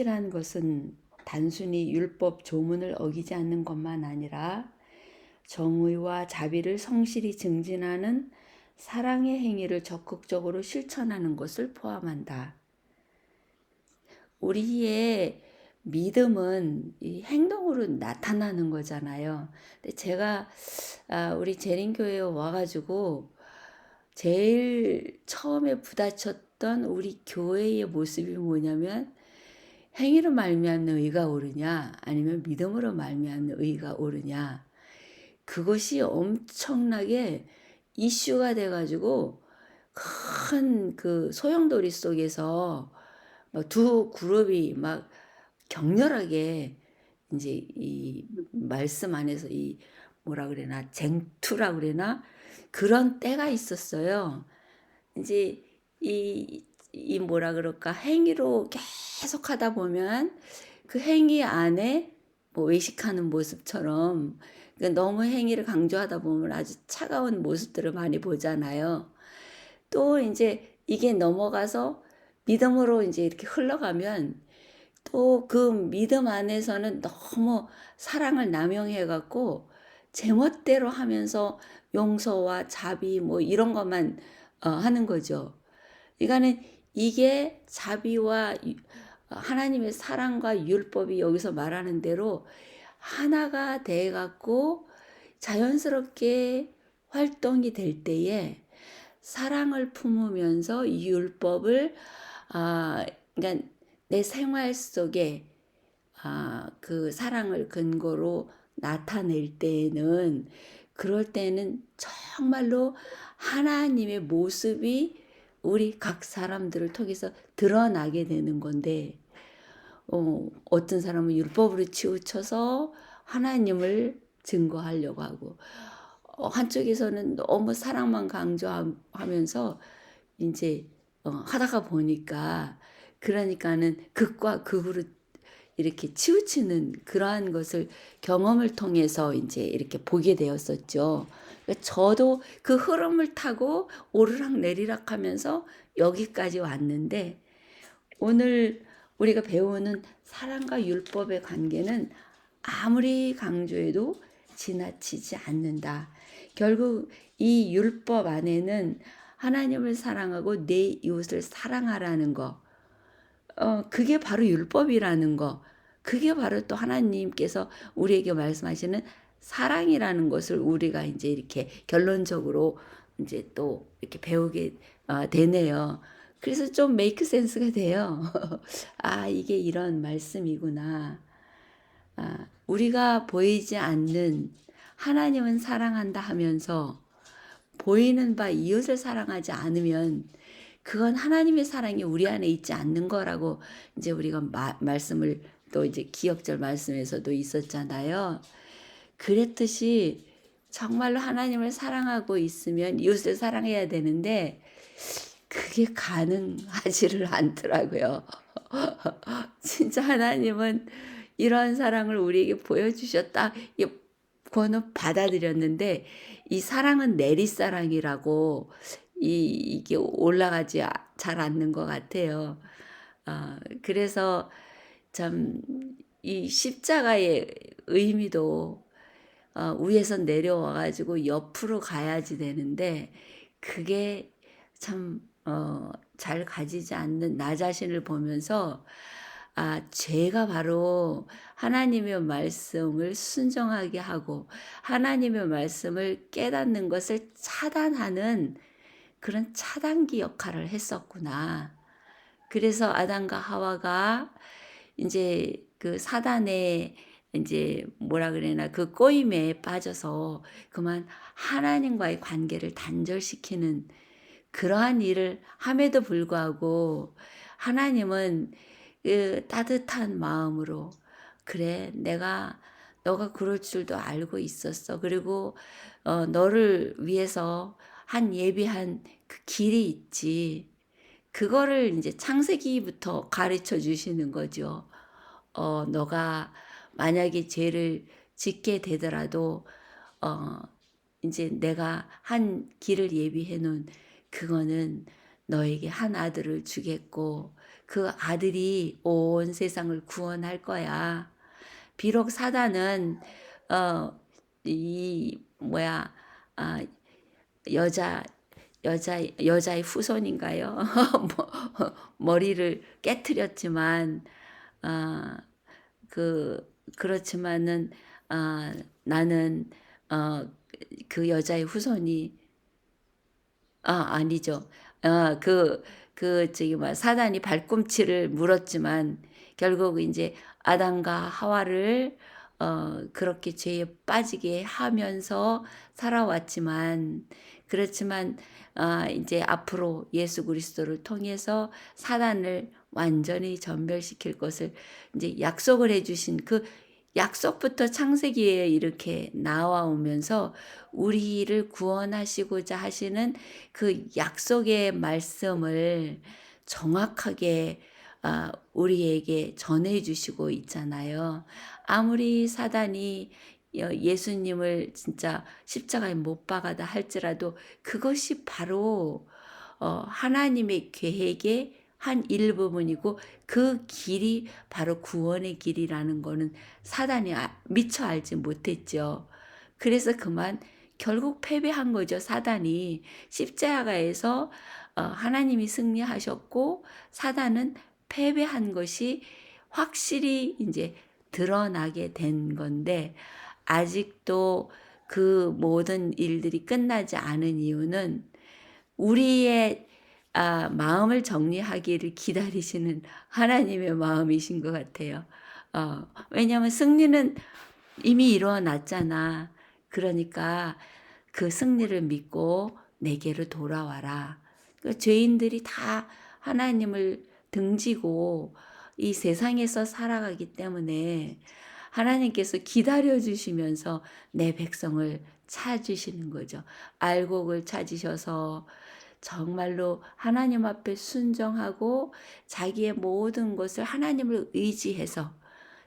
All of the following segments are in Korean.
이란 것은 단순히 율법 조문을 어기지 않는 것만 아니라 정의와 자비를 성실히 증진하는 사랑의 행위를 적극적으로 실천하는 것을 포함한다. 우리의 믿음은 이 행동으로 나타나는 거잖아요. 근데 제가 우리 재림교회에 와가지고 제일 처음에 부딪혔던 우리 교회의 모습이 뭐냐면, 행위로 말미암는 의가 오르냐 아니면 믿음으로 말미암는 의가 오르냐, 그것이 엄청나게 이슈가 돼가지고 큰 그 소용돌이 속에서 두 그룹이 막 격렬하게 이제 이 말씀 안에서 이 뭐라 그래나 쟁투라 그래나 그런 때가 있었어요. 이제 이 뭐라 그럴까, 행위로 계속 하다 보면 그 행위 안에 뭐 외식하는 모습처럼, 그러니까 너무 행위를 강조하다 보면 아주 차가운 모습들을 많이 보잖아요. 또 이제 이게 넘어가서 믿음으로 이제 이렇게 흘러가면 또 그 믿음 안에서는 너무 사랑을 남용해 갖고 제멋대로 하면서 용서와 자비 뭐 이런 것만 하는 거죠. 그러니까는 이게 자비와 하나님의 사랑과 율법이 여기서 말하는 대로 하나가 돼 갖고 자연스럽게 활동이 될 때에 사랑을 품으면서 이 율법을 그러니까 내 생활 속에 그 사랑을 근거로 나타낼 때에는, 그럴 때는 정말로 하나님의 모습이 우리 각 사람들을 통해서 드러나게 되는 건데, 어떤 사람은 율법으로 치우쳐서 하나님을 증거하려고 하고, 한쪽에서는 너무 사랑만 강조하면서 이제 하다가 보니까, 그러니까는 극과 극으로 이렇게 치우치는 그러한 것을 경험을 통해서 이제 이렇게 보게 되었었죠. 그러니까 저도 그 흐름을 타고 오르락 내리락 하면서 여기까지 왔는데, 오늘 우리가 배우는 사랑과 율법의 관계는 아무리 강조해도 지나치지 않는다. 결국 이 율법 안에는 하나님을 사랑하고 내 이웃을 사랑하라는 거, 그게 바로 율법이라는 거, 그게 바로 또 하나님께서 우리에게 말씀하시는 사랑이라는 것을 우리가 이제 이렇게 결론적으로 이제 또 이렇게 배우게 되네요. 그래서 좀 메이크 센스가 돼요. 이게 이런 말씀이구나. 우리가 보이지 않는 하나님은 사랑한다 하면서 보이는 바 이웃을 사랑하지 않으면 그건 하나님의 사랑이 우리 안에 있지 않는 거라고 이제 우리가 말씀을 또 이제 기억절 말씀에서도 있었잖아요. 그랬듯이 정말로 하나님을 사랑하고 있으면 이웃을 사랑해야 되는데 그게 가능하지를 않더라고요. 진짜 하나님은 이러한 사랑을 우리에게 보여주셨다, 그거는 받아들였는데, 이 사랑은 내리사랑이라고 이게 올라가지 잘 않는 것 같아요. 그래서 참 이 십자가의 의미도 위에서 내려와 가지고 옆으로 가야지 되는데, 그게 참 잘 가지지 않는 나 자신을 보면서 죄가 바로 하나님의 말씀을 순종하게 하고 하나님의 말씀을 깨닫는 것을 차단하는 그런 차단기 역할을 했었구나. 그래서 아담과 하와가 이제 그 사단의 이제 뭐라 그래나 그 꼬임에 빠져서 그만 하나님과의 관계를 단절시키는 그러한 일을 함에도 불구하고, 하나님은 그 따뜻한 마음으로, 그래 너가 그럴 줄도 알고 있었어. 그리고 너를 위해서 예비한 그 길이 있지. 그거를 이제 창세기부터 가르쳐 주시는 거죠. 너가 만약에 죄를 짓게 되더라도 이제 내가 한 길을 예비해 놓은, 그거는 너에게 한 아들을 주겠고, 그 아들이 온 세상을 구원할 거야. 비록 사단은 이 뭐야 아 여자 여자의 후손인가요? 머리를 깨트렸지만 아 그렇지만은 나는 어 그 여자의 후손이 아니죠. 저기 뭐 사단이 발꿈치를 물었지만 결국 인제 아담과 하와를 그렇게 죄에 빠지게 하면서 살아왔지만 그렇지만 인제 앞으로 예수 그리스도를 통해서 사단을 완전히 전멸시킬 것을 인제 약속을 해 주신 그 약속부터 창세기에 이렇게 나와오면서 우리를 구원하시고자 하시는 그 약속의 말씀을 정확하게 우리에게 전해 주시고 있잖아요. 아무리 사단이 예수님을 진짜 십자가에 못 박아다 할지라도 그것이 바로 하나님의 계획의 한 일부분이고 그 길이 바로 구원의 길이라는 거는 사단이 미처 알지 못했죠. 그래서 그만 결국 패배한 거죠, 사단이. 십자가에서 하나님이 승리하셨고 사단은 패배한 것이 확실히 인제 드러나게 된 건데 아직도 그 모든 일들이 끝나지 않은 이유는 우리의 마음을 정리하기를 기다리시는 하나님의 마음이신 것 같아요. 왜냐하면 승리는 이미 일어났잖아. 그러니까 그 승리를 믿고 내게로 돌아와라. 그 죄인들이 다 하나님을 등지고 이 세상에서 살아가기 때문에 하나님께서 기다려 주시면서 내 백성을 찾으시는 거죠. 알곡을 찾으셔서 정말로 하나님 앞에 순종하고 자기의 모든 것을 하나님을 의지해서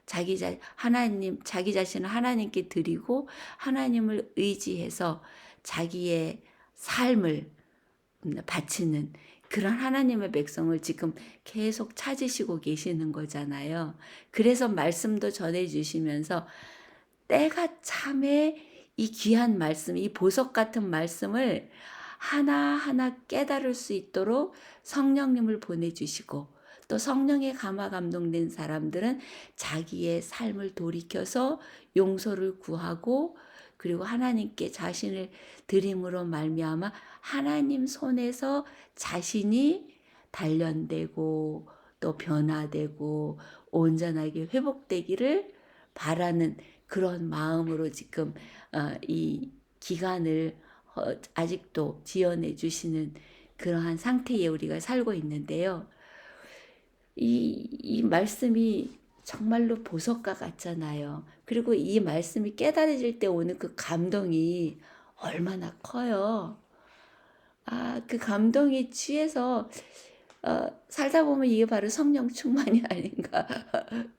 자기 자신을 하나님께 드리고 하나님을 의지해서 자기의 삶을 바치는 그런 하나님의 백성을 지금 계속 찾으시고 계시는 거잖아요. 그래서 말씀도 전해 주시면서 때가 참에 이 귀한 말씀, 이 보석 같은 말씀을 하나하나 깨달을 수 있도록 성령님을 보내주시고 또 성령의 감화 감동된 사람들은 자기의 삶을 돌이켜서 용서를 구하고 그리고 하나님께 자신을 드림으로 말미암아 하나님 손에서 자신이 단련되고 또 변화되고 온전하게 회복되기를 바라는 그런 마음으로 지금 이 기간을 아직도 지연해 주시는 그러한 상태에 우리가 살고 있는데요. 이 말씀이 정말로 보석과 같잖아요. 그리고 이 말씀이 깨달아질 때 오는 그 감동이 얼마나 커요. 그 감동에 취해서 살다 보면 이게 바로 성령 충만이 아닌가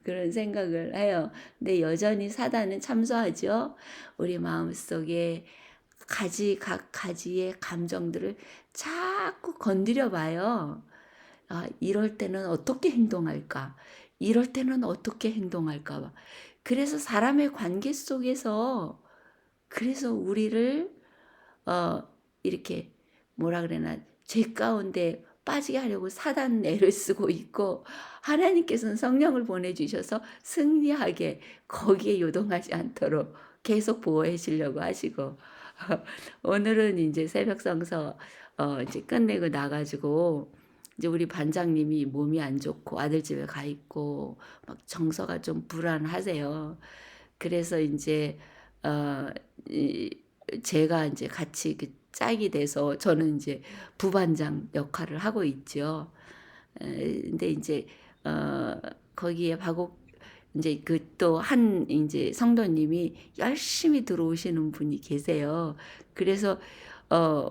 그런 생각을 해요. 근데 여전히 사단은 참소하죠. 우리 마음속에 각 가지의 감정들을 자꾸 건드려 봐요. 이럴 때는 어떻게 행동할까? 이럴 때는 어떻게 행동할까? 그래서 사람의 관계 속에서 그래서 우리를 이렇게 뭐라 그러나 죄 가운데 빠지게 하려고 사단 애를 쓰고 있고 하나님께서는 성령을 보내주셔서 승리하게 거기에 요동하지 않도록 계속 보호해 주려고 하시고 오늘은 이제 새벽 성서 이제 끝내고 나가지고 이제 우리 반장님이 몸이 안 좋고 아들 집에 가 있고 막 정서가 좀 불안하세요. 그래서 인제 어 이 제가 인제 같이 그 짝이 돼서 저는 인제 부반장 역할을 하고 있죠. 근데 인제 어 거기에 박옥 인제 그 또 한 인제 성도님이 열심히 들어오시는 분이 계세요. 그래서 어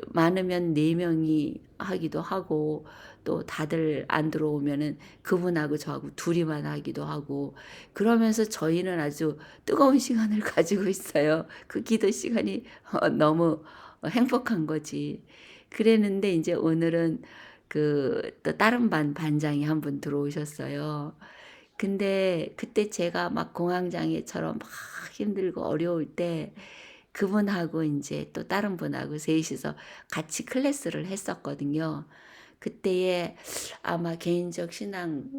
많으면 4 명이 하기도 하고 또 다들 안 들어오면은 그분하고 저하고 둘이만 하기도 하고 그러면서 저희는 아주 뜨거운 시간을 가지고 있어요. 그 기도 시간이 너무 행복한 거지. 그랬는데 인제 오늘은 또 다른 반 반장이 한 분 들어오셨어요. 근데 그때 제가 막 공황장애처럼 막 힘들고 어려울 때 그분하고 인제 또 다른 분하고 셋이서 같이 클래스를 했었거든요. 그때에 아마 개인적 신앙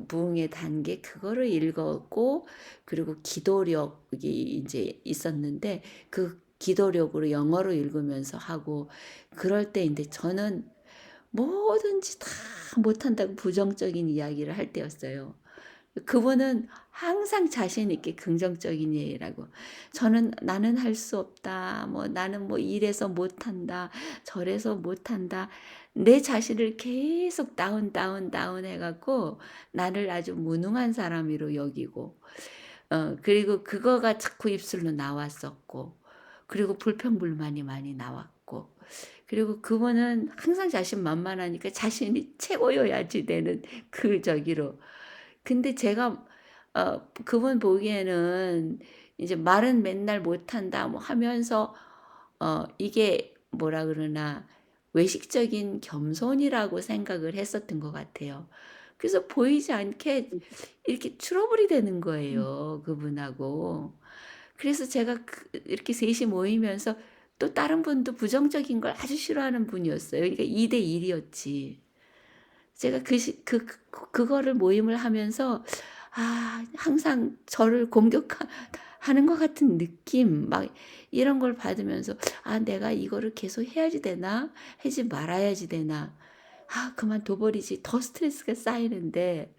부흥의 단계 그거를 읽었고, 그리고 기도력이 인제 있었는데 그 기도력으로 영어로 읽으면서 하고, 그럴 때 인제 저는 뭐든지 다 못한다고 부정적인 이야기를 할 때였어요. 그분은 항상 자신 있게 긍정적인 예라고. 저는 "나는 할 수 없다." 뭐 "나는 뭐 이래서 못한다. 저래서 못한다." 내 자신을 계속 다운 해 갖고 나를 아주 무능한 사람으로 여기고, 그리고 그거가 자꾸 입술로 나왔었고, 그리고 불평불만이 많이 나왔고, 그리고 그분은 항상 자신만만하니까 자신이 최고여야지 되는 그 저기로. 근데 제가 그분 보기에는 이제 말은 맨날 못한다 뭐 하면서 이게 뭐라 그러나 외식적인 겸손이라고 생각을 했었던 것 같아요. 그래서 보이지 않게 이렇게 트러블이 되는 거예요, 그분하고. 그래서 제가 이렇게 셋이 모이면서 또 다른 분도 부정적인 걸 아주 싫어하는 분이었어요. 그러니까 2대 1 이었지. 제가 그거를 모임을 하면서 항상 저를 하는 것 같은 느낌 막 이런 걸 받으면서 '아 내가 이거를 계속 해야지 되나? 하지 말아야지 되나? 그만둬 버리지.' 더 스트레스가 쌓이는데,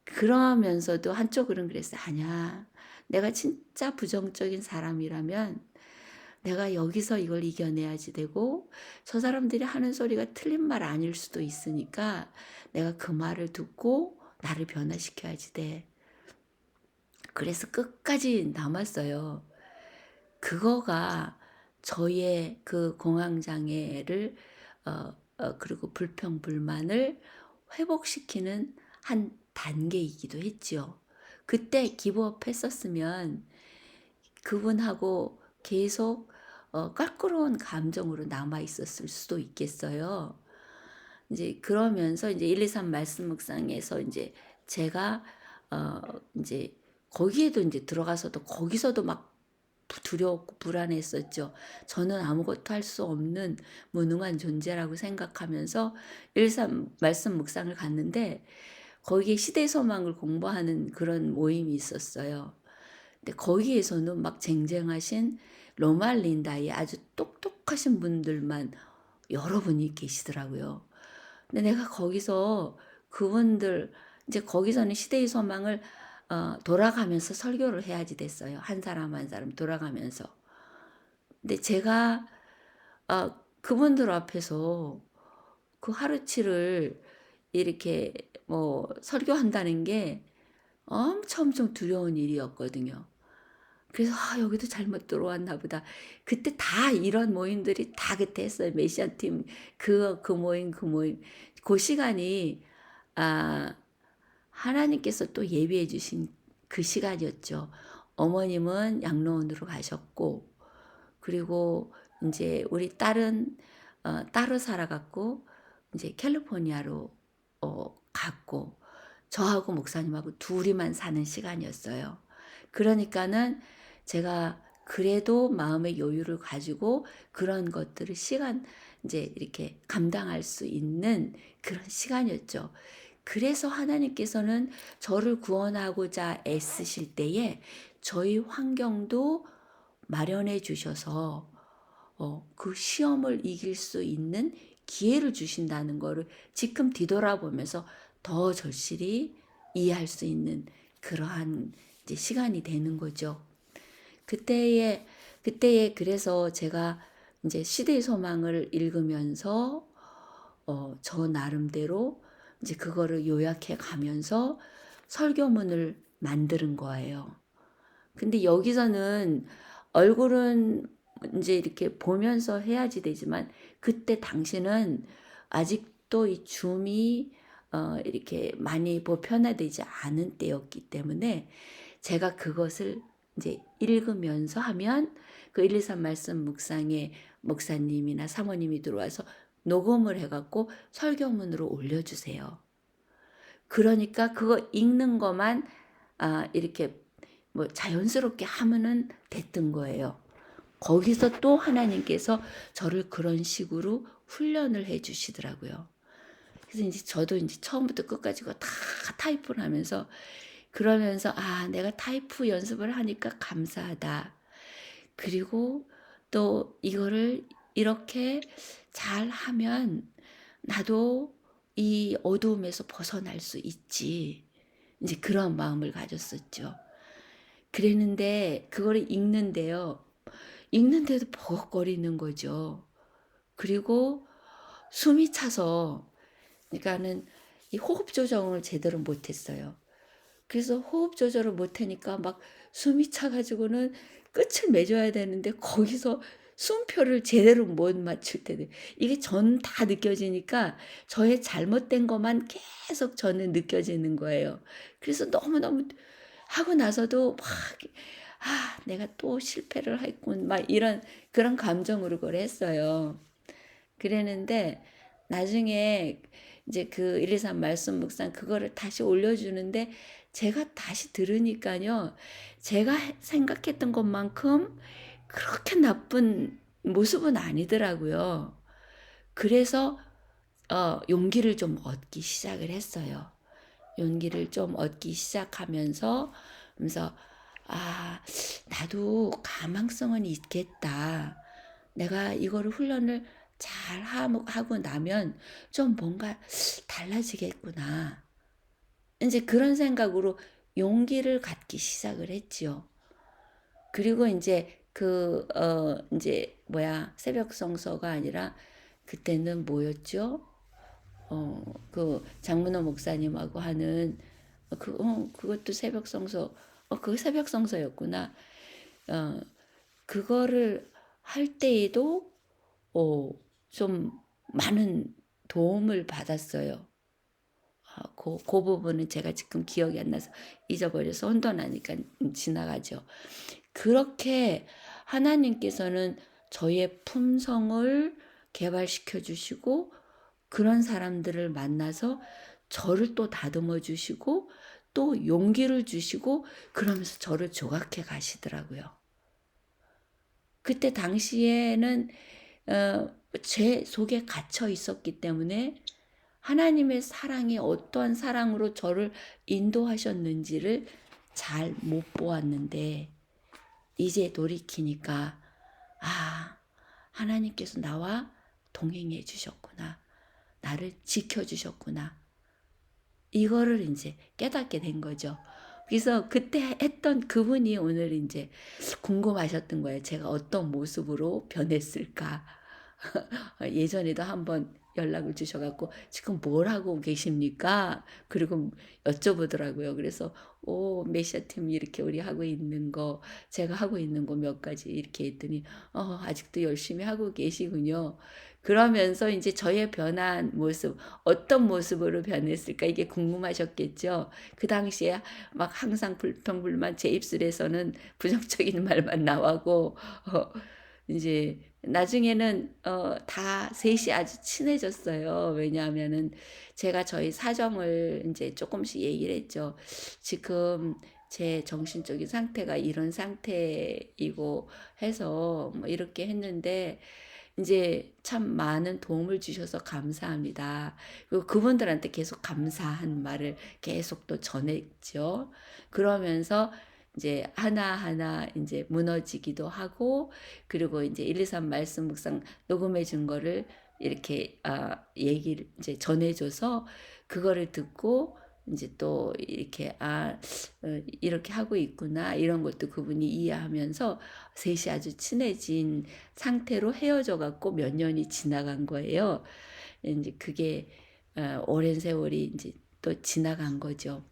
그러면서도 한쪽으로는 그랬어요. '아니야. 내가 진짜 부정적인 사람이라면 내가 여기서 이걸 이겨내야지 되고, 저 사람들이 하는 소리가 틀린 말 아닐 수도 있으니까 내가 그 말을 듣고 나를 변화시켜야지 돼.' 그래서 끝까지 남았어요. 그거가 저의 그 공황 장애를 그리고 불평불만을 회복시키는 한 단계이기도 했지요. 그때 기브업 했었으면 그분하고 계속 껄끄러운 감정으로 남아 있었을 수도 있겠어요. 인제 그러면서 인제 1, 2, 3 말씀 묵상에서 인제 제가 어 인제 거기에도 인제 들어가서도 거기서도 막 두려웠고 불안했었죠. 저는 아무것도 할 수 없는 무능한 존재라고 생각하면서 1, 3 말씀 묵상을 갔는데, 거기에 시대 소망을 공부하는 그런 모임이 있었어요. 근데 거기에서는 막 쟁쟁하신 로말린다의 아주 똑똑하신 분들만 여러 분이 계시더라고요. 근데 내가 거기서 그분들 이제 거기서는 시대의 소망을 돌아가면서 설교를 해야지 됐어요. 한 사람 한 사람 돌아가면서. 근데 제가 그분들 앞에서 그 하루치를 이렇게 뭐 설교한다는 게 엄청 두려운 일이었거든요. 그래서 '여기도 잘못 들어왔나 보다.' 그때 다 이런 모임들이 다 그때 했어요. 메시아 팀 그 모임, 그 모임. 고 시간이 아 하나님께서 또 예비해 주신 그 시간이었죠. 어머님은 양로원으로 가셨고, 그리고 인제 우리 딸은 따로 살아 갖고 인제 캘리포니아로 갔고, 저하고 목사님하고 둘이만 사는 시간이었어요. 그러니까는 제가 그래도 마음의 여유를 가지고 그런 것들을 인제 이렇게 감당할 수 있는 그런 시간이었죠. 그래서 하나님께서는 저를 구원하고자 애쓰실 때에 저희 환경도 마련해 주셔서 그 시험을 이길 수 있는 기회를 주신다는 거를 지금 뒤돌아보면서 더 절실히 이해할 수 있는 그러한 이제 시간이 되는 거죠. 그때에 그래서 제가 인제 시대의 소망을 읽으면서 저 나름대로 이제 그거를 요약해 가면서 설교문을 만드는 거예요. 근데 여기서는 얼굴은 인제 이렇게 보면서 해야지 되지만, 그때 당시는 아직도 이 줌이 이렇게 많이 보편화되지 않은 때였기 때문에 제가 그것을 인제 읽으면서 하면 그 1, 2, 3 말씀 묵상에 목사님이나 사모님이 들어와서 녹음을 해갖고 설교문으로 올려주세요. 그러니까 그거 읽는 것만 이렇게 뭐 자연스럽게 하면은 됐던 거예요. 거기서 또 하나님께서 저를 그런 식으로 훈련을 해 주시더라고요. 그래서 이제 저도 이제 처음부터 끝까지 다 타이프를 하면서 그러면서 내가 타이프 연습을 하니까 감사하다. 그리고 또 이거를 이렇게 잘 하면 나도 이 어두움에서 벗어날 수 있지. 이제 그런 마음을 가졌었죠. 그랬는데 그거를 읽는데요. 읽는데도 버벅거리는 거죠. 그리고 숨이 차서 그러니까는 이 호흡 조정을 제대로 못했어요. 그래서 호흡 조절을 못하니까 막 숨이 차가지고는 끝을 맺어야 되는데 거기서 숨표를 제대로 못 맞출 때도 이게 전 다 느껴지니까 저의 잘못된 것만 계속 저는 느껴지는 거예요. 그래서 너무너무 하고 나서도 막 내가 또 실패를 했군 막 이런 그런 감정으로 그걸 했어요. 그랬는데 나중에 이제 그 123 말씀 묵상 그거를 다시 올려주는데 제가 다시 들으니까요. 제가 생각했던 것만큼 그렇게 나쁜 모습은 아니더라고요. 그래서 용기를 좀 얻기 시작을 했어요. 용기를 좀 얻기 시작하면서 그래서 나도 가망성은 있겠다. 내가 이거를 훈련을 잘 하고 나면 좀 뭔가 달라지겠구나. 이제 그런 생각으로 용기를 갖기 시작을 했지요. 그리고 이제 이제 새벽 성서가 아니라 그때는 뭐였죠? 그 장문호 목사님하고 하는 그것도 새벽 성서, 그거 새벽 성서였구나. 그거를 할 때에도 좀 많은 도움을 받았어요. 그 부분은 제가 지금 기억이 안 나서 잊어버려서 혼돈하니까 지나가죠. 그렇게 하나님께서는 저의 품성을 개발시켜 주시고 그런 사람들을 만나서 저를 또 다듬어 주시고 또 용기를 주시고 그러면서 저를 조각해 가시더라고요. 그때 당시에는 제 속에 갇혀 있었기 때문에 하나님의 사랑이 어떠한 사랑으로 저를 인도하셨는지를 잘 못 보았는데 이제 돌이키니까 하나님께서 나와 동행해 주셨구나. 나를 지켜 주셨구나. 이거를 이제 깨닫게 된 거죠. 그래서 그때 했던 그분이 오늘 이제 궁금하셨던 거예요. 제가 어떤 모습으로 변했을까? 예전에도 한번 연락을 주셔갖고 지금 뭘 하고 계십니까? 그리고 여쭤보더라고요. 그래서 메시아 팀 이렇게 우리 하고 있는 거 제가 하고 있는 거 몇 가지 이렇게 했더니 아직도 열심히 하고 계시군요. 그러면서 이제 저의 변한 모습 어떤 모습으로 변했을까 이게 궁금하셨겠죠. 그 당시에 막 항상 불평불만 제 입술에서는 부정적인 말만 나오고 이제 나중에는 다 셋이 아주 친해졌어요. 왜냐하면은 제가 저희 사정을 인제 쪼끔씩 얘기를 했죠. 지금 제 정신적인 상태가 이런 상태이고 해서 뭐 이렇게 했는데 인제 참 많은 도움을 주셔서 감사합니다. 그리고 그분들한테 계속 감사한 말을 계속 또 전했죠. 그러면서 이제 하나하나 인제 무너지기도 하고 그리고 이제 123 말씀 묵상 녹음해 준 거를 이렇게 얘기를 이제 전해 줘서 그거를 듣고 인제 또 이렇게 이렇게 하고 있구나.' 이런 것도 그분이 이해하면서 셋이 아주 친해진 상태로 헤어져 갖고 몇 년이 지나간 거예요. 인제 그게 오랜 세월이 인제 또 지나간 거죠.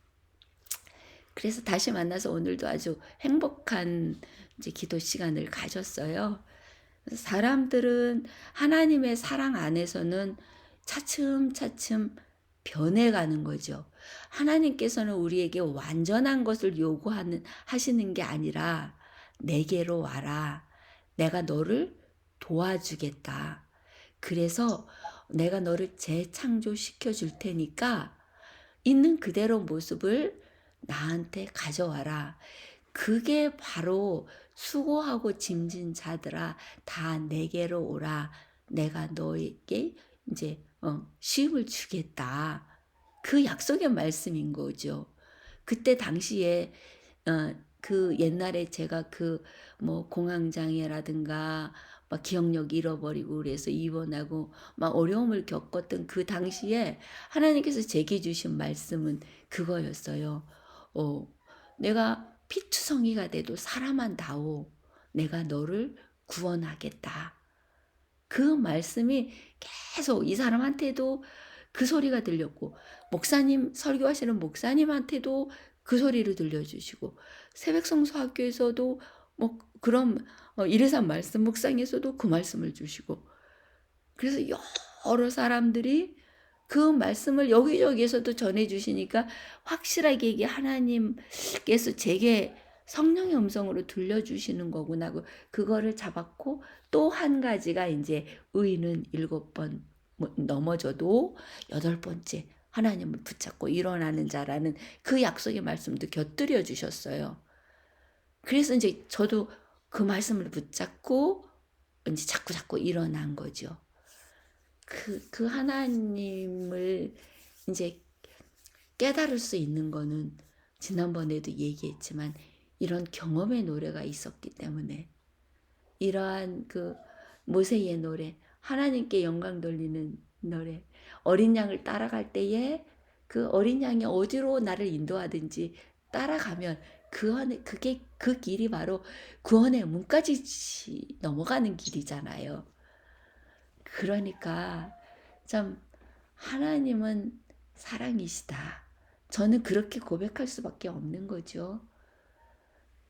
그래서 다시 만나서 오늘도 아주 행복한 이제 기도 시간을 가졌어요. 사람들은 하나님의 사랑 안에서는 차츰차츰 변해가는 거죠. 하나님께서는 우리에게 완전한 것을 하시는 게 아니라 내게로 와라. 내가 너를 도와주겠다. 그래서 내가 너를 재창조시켜 줄 테니까 있는 그대로 모습을 나한테 가져와라. 그게 바로 수고하고 짐진 자들아 다 내게로 오라. 내가 너에게 이제 쉼을 주겠다. 그 약속의 말씀인 거죠. 그때 당시에 그 옛날에 제가 그 뭐 공황장애라든가 막 기억력 잃어버리고 그래서 입원하고 막 어려움을 겪었던 그 당시에 하나님께서 제게 주신 말씀은 그거였어요. 어, 내가 피투성이가 돼도 사람한다오. 내가 너를 구원하겠다. 그 말씀이 계속 이 사람한테도 그 소리가 들렸고 목사님 설교하시는 목사님한테도 그 소리를 들려주시고 새벽성수학교에서도 뭐 그런 이래산 말씀 묵상에서도 그 말씀을 주시고 그래서 여러 사람들이 그 말씀을 여기저기에서도 전해주시니까 확실하게 이게 하나님께서 제게 성령의 음성으로 들려주시는 거구나 하고 그거를 잡았고 또 한 가지가 이제 의인은 7번 넘어져도 8번째 하나님을 붙잡고 일어나는 자라는 그 약속의 말씀도 곁들여 주셨어요. 그래서 이제 저도 그 말씀을 붙잡고 이제 자꾸 일어난 거죠. 그 하나님을 이제 깨달을 수 있는 거는 지난번에도 얘기했지만 이런 경험의 노래가 있었기 때문에 이러한 그 모세의 노래, 하나님께 영광 돌리는 노래, 어린 양을 따라갈 때에 그 어린 양이 어디로 나를 인도하든지 따라가면 그게 그 길이 바로 구원의 문까지 넘어가는 길이잖아요. 그러니까 참 하나님은 사랑이시다. 저는 그렇게 고백할 수밖에 없는 거죠.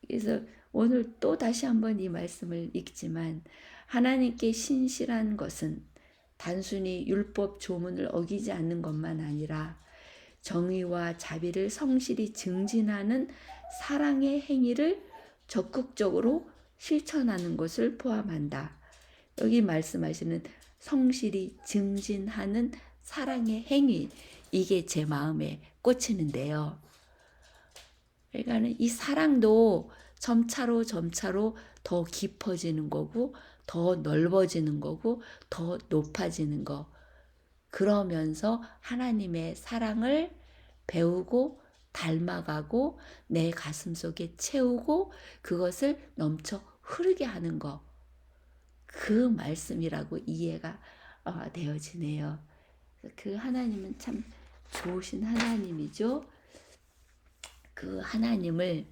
그래서 오늘 또 다시 한번 이 말씀을 읽지만 하나님께 신실한 것은 단순히 율법 조문을 어기지 않는 것만 아니라 정의와 자비를 성실히 증진하는 사랑의 행위를 적극적으로 실천하는 것을 포함한다. 여기 말씀하시는 성실히 증진하는 사랑의 행위, 이게 제 마음에 꽂히는데요. 그러니까 이 사랑도 점차로 더 깊어지는 거고 더 넓어지는 거고 더 높아지는 거. 그러면서 하나님의 사랑을 배우고 닮아가고 내 가슴 속에 채우고 그것을 넘쳐 흐르게 하는 거. 그 말씀이라고 이해가 되어지네요. 그 하나님은 참 좋으신 하나님이죠. 그 하나님을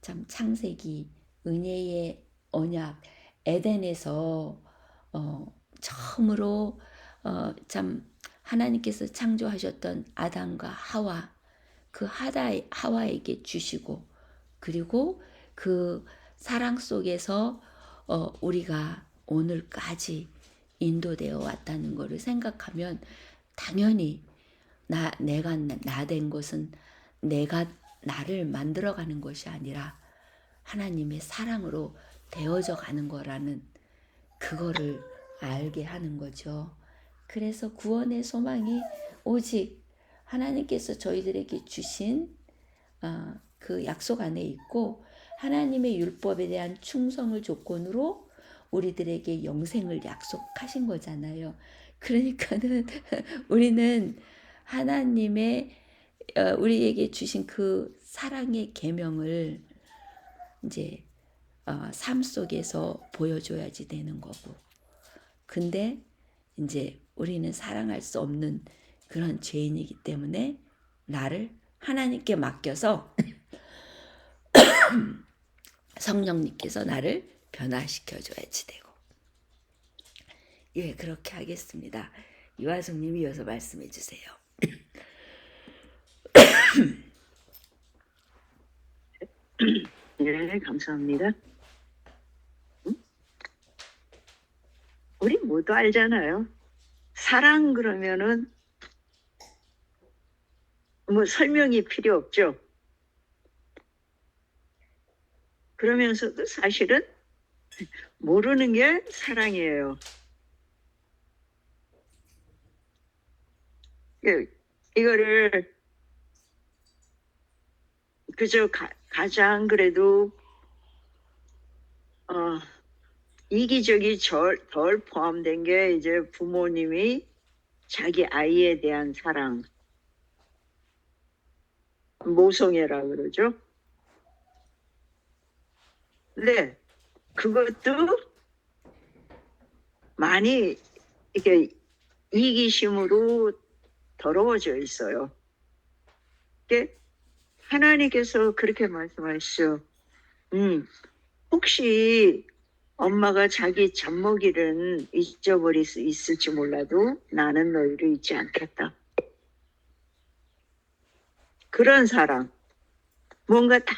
참 창세기, 은혜의 언약, 에덴에서 처음으로 참 하나님께서 창조하셨던 아담과 하와, 그 하와에게 주시고 그리고 그 사랑 속에서 우리가 오늘까지 인도되어 왔다는 것을 생각하면 당연히 내가 나 된 것은 내가 나를 만들어가는 것이 아니라 하나님의 사랑으로 되어져 가는 거라는 그거를 알게 하는 거죠. 그래서 구원의 소망이 오직 하나님께서 저희들에게 주신 그 약속 안에 있고 하나님의 율법에 대한 충성을 조건으로 우리들에게 영생을 약속하신 거잖아요. 그러니까는 우리는 하나님의 우리에게 주신 그 사랑의 계명을 이제 삶 속에서 보여줘야지 되는 거고. 근데 이제 우리는 사랑할 수 없는 그런 죄인이기 때문에 나를 하나님께 맡겨서 성령님께서 나를 변화시켜줘야지 되고. 예, 그렇게 하겠습니다. 이화숙님이 이어서 말씀해 주세요. 네, 감사합니다. 우리 모두 알잖아요. 사랑 그러면은 뭐 설명이 필요 없죠. 그러면서도 사실은 모르는 게 사랑이에요. 이거를 그저 가장 그래도 이기적이 덜 포함된 게 이제 부모님이 자기 아이에 대한 사랑, 모성애라 그러죠. 근데 그것도 많이 이게 이기심으로 더러워져 있어요. 이게 하나님께서 그렇게 말씀하시죠. 혹시 엄마가 자기 젖먹이는 잊어버릴 수 있을지 몰라도 나는 너희를 잊지 않겠다. 그런 사랑. 뭔가 다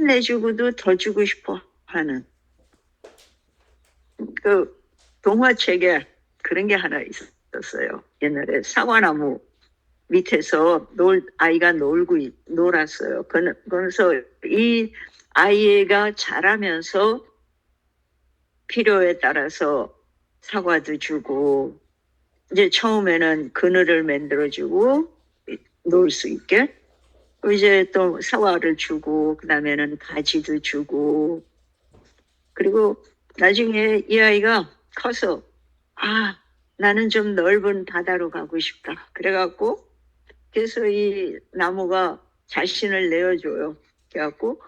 내주고도 더 주고 싶어 하는. 그 동화책에 그런 게 하나 있었어요. 옛날에 사과나무 밑에서 아이가 놀았어요. 그래서 이 아이가 자라면서 필요에 따라서 사과도 주고, 이제 처음에는 그늘을 만들어주고, 놀 수 있게. 이제 또 사과를 주고, 그 다음에는 가지도 주고, 그리고 나중에 이 아이가 커서, 나는 좀 넓은 바다로 가고 싶다. 그래갖고, 그래서 이 나무가 자신을 내어줘요. 그래갖고,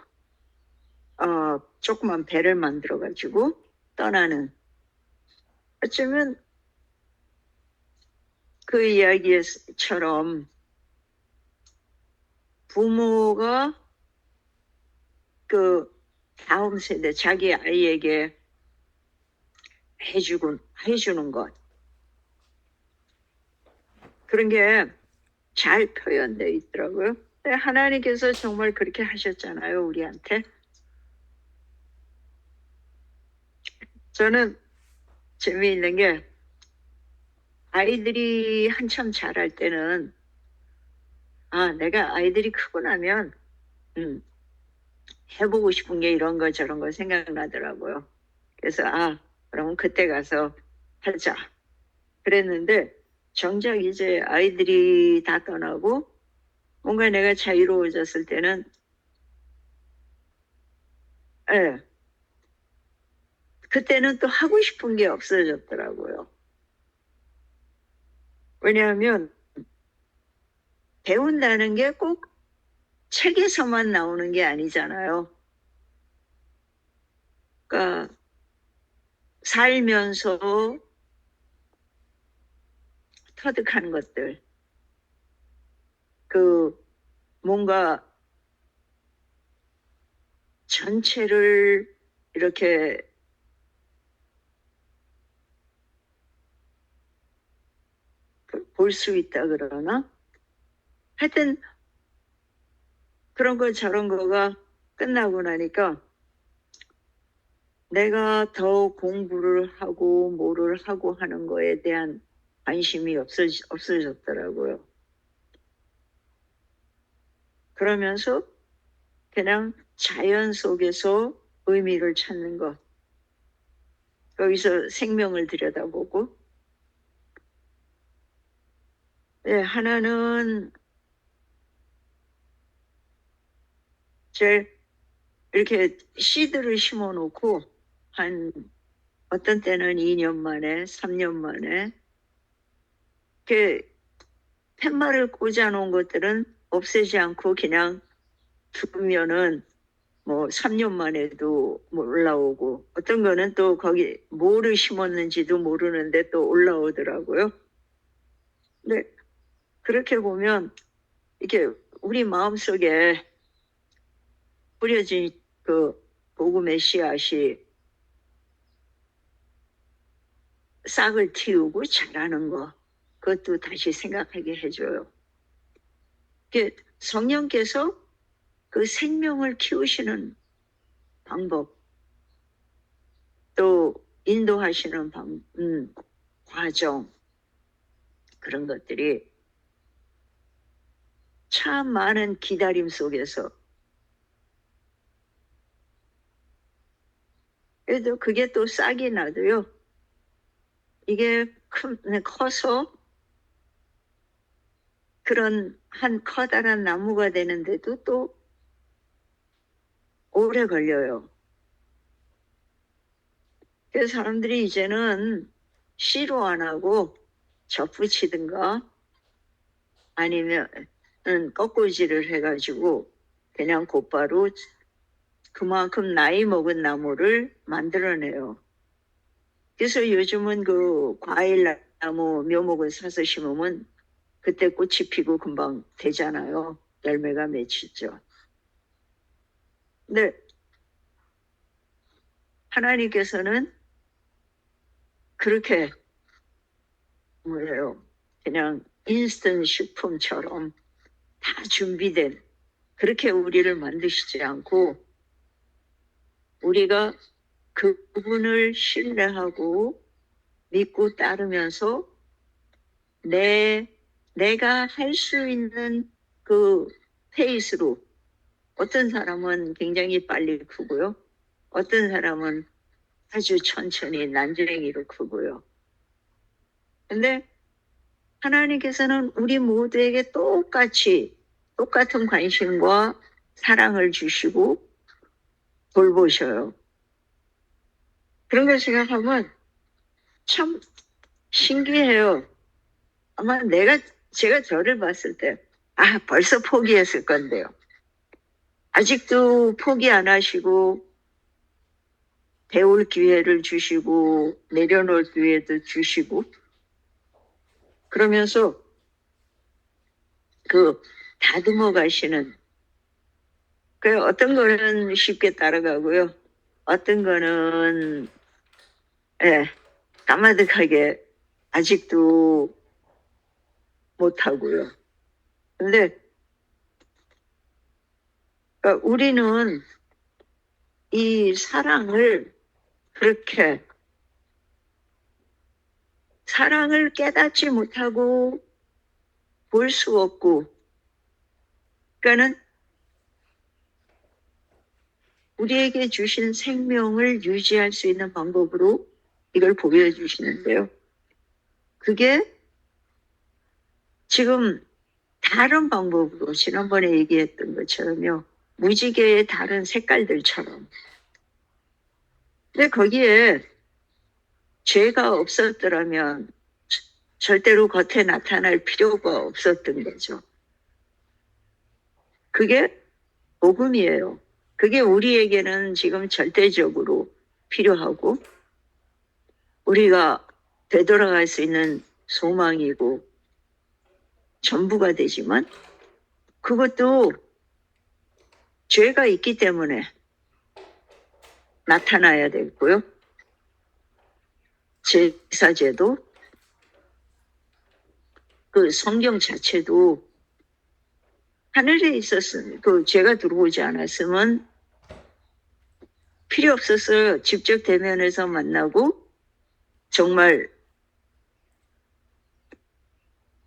조그만 배를 만들어가지고 떠나는. 어쩌면 그 이야기처럼 부모가 그 다음 세대 자기 아이에게 해주는 것. 그런 게 잘 표현되어 있더라고요. 하나님께서 정말 그렇게 하셨잖아요, 우리한테. 저는 재미있는 게 아이들이 한참 자랄 때는 내가 아이들이 크고 나면 해보고 싶은 게 이런 거 저런 거 생각나더라고요. 그래서 그럼 그때 가서 하자. 그랬는데 정작 이제 아이들이 다 떠나고 뭔가 내가 자유로워졌을 때는 그때는 또 하고 싶은 게 없어졌더라고요. 왜냐하면 배운다는 게 꼭 책에서만 나오는 게 아니잖아요. 그러니까 살면서 터득하는 것들, 뭔가 전체를 이렇게 볼 수 있다 그러나? 하여튼 그런 거 저런 거가 끝나고 나니까 내가 더 공부를 하고 뭐를 하고 하는 거에 대한 관심이 없어졌더라고요. 그러면서 그냥 자연 속에서 의미를 찾는 것. 거기서 생명을 들여다보고. 하나는 이렇게 씨들을 심어 놓고 어떤 때는 2년 만에, 3년 만에 팻말을 꽂아 놓은 것들은 없애지 않고 그냥 두면은 3년 만에도 올라오고, 어떤 거는 또 거기 뭐를 심었는지도 모르는데 또 올라오더라고요. 근데 그렇게 보면 이게 우리 마음속에 뿌려진 그 복음의 씨앗이 싹을 틔우고 자라는 거, 그것도 다시 생각하게 해줘요. 성령께서 그 생명을 키우시는 방법, 또 인도하시는 과정, 그런 것들이 참 많은 기다림 속에서, 그래도 그게 또 싹이 나도요, 이게 커서 그런 한 커다란 나무가 되는데도 또 오래 걸려요. 그래서 사람들이 이제는 씨로 안 하고 접붙이든가 아니면 꺾고지를 해가지고 그냥 곧바로 그만큼 나이 먹은 나무를 만들어내요. 그래서 요즘은 그 과일 나무 묘목을 사서 심으면 그때 꽃이 피고 금방 되잖아요. 열매가 맺히죠. 근데 하나님께서는 그렇게 뭐예요? 그냥 인스턴트 식품처럼 다 준비된 그렇게 우리를 만드시지 않고 우리가 그분을 신뢰하고 믿고 따르면서 내가 할 수 있는 그 페이스로 어떤 사람은 굉장히 빨리 크고요. 어떤 사람은 아주 천천히 난쟁이로 크고요. 근데 하나님께서는 우리 모두에게 똑같은 관심과 사랑을 주시고 돌보셔요. 그런 걸 생각하면 참 신기해요. 아마 제가 저를 봤을 때, 벌써 포기했을 건데요. 아직도 포기 안 하시고, 배울 기회를 주시고, 내려놓을 기회도 주시고, 그러면서 다듬어 가시는, 어떤 거는 쉽게 따라가고요. 어떤 거는, 까마득하게 아직도 못하고요. 근데, 우리는 이 사랑을 사랑을 깨닫지 못하고 볼 수 없고, 그러니까는 우리에게 주신 생명을 유지할 수 있는 방법으로 이걸 보여주시는데요. 그게 지금 다른 방법으로 지난번에 얘기했던 것처럼요. 무지개의 다른 색깔들처럼. 근데 거기에 죄가 없었더라면 절대로 겉에 나타날 필요가 없었던 거죠. 그게 복음이에요. 그게 우리에게는 지금 절대적으로 필요하고 우리가 되돌아갈 수 있는 소망이고 전부가 되지만 그것도 죄가 있기 때문에 나타나야 되고요. 제사제도 그 성경 자체도 하늘에 있었으면 죄가 들어오지 않았으면 필요 없어서 직접 대면해서 만나고 정말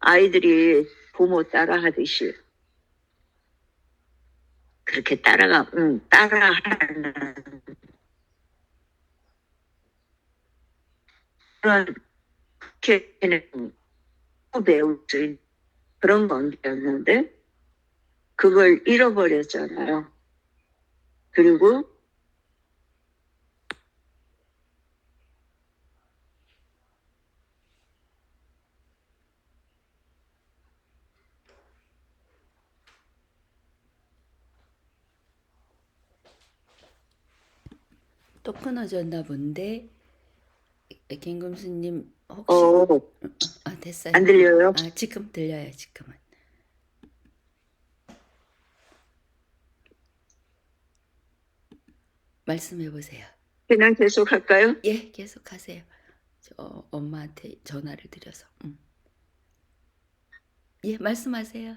아이들이 부모 따라 하듯이 그렇게 따라하는 그런 걔는 배울 수 있는 그런 관계였는데 그걸 잃어버렸잖아요. 그리고 또 끊어졌나 본데 김금수님 혹시 됐어요. 안 들려요? 지금 들려요. 지금은. 말씀해 보세요. 그냥 계속 할까요? 예, 계속하세요. 저 엄마한테 전화를 드려서. 예, 말씀하세요.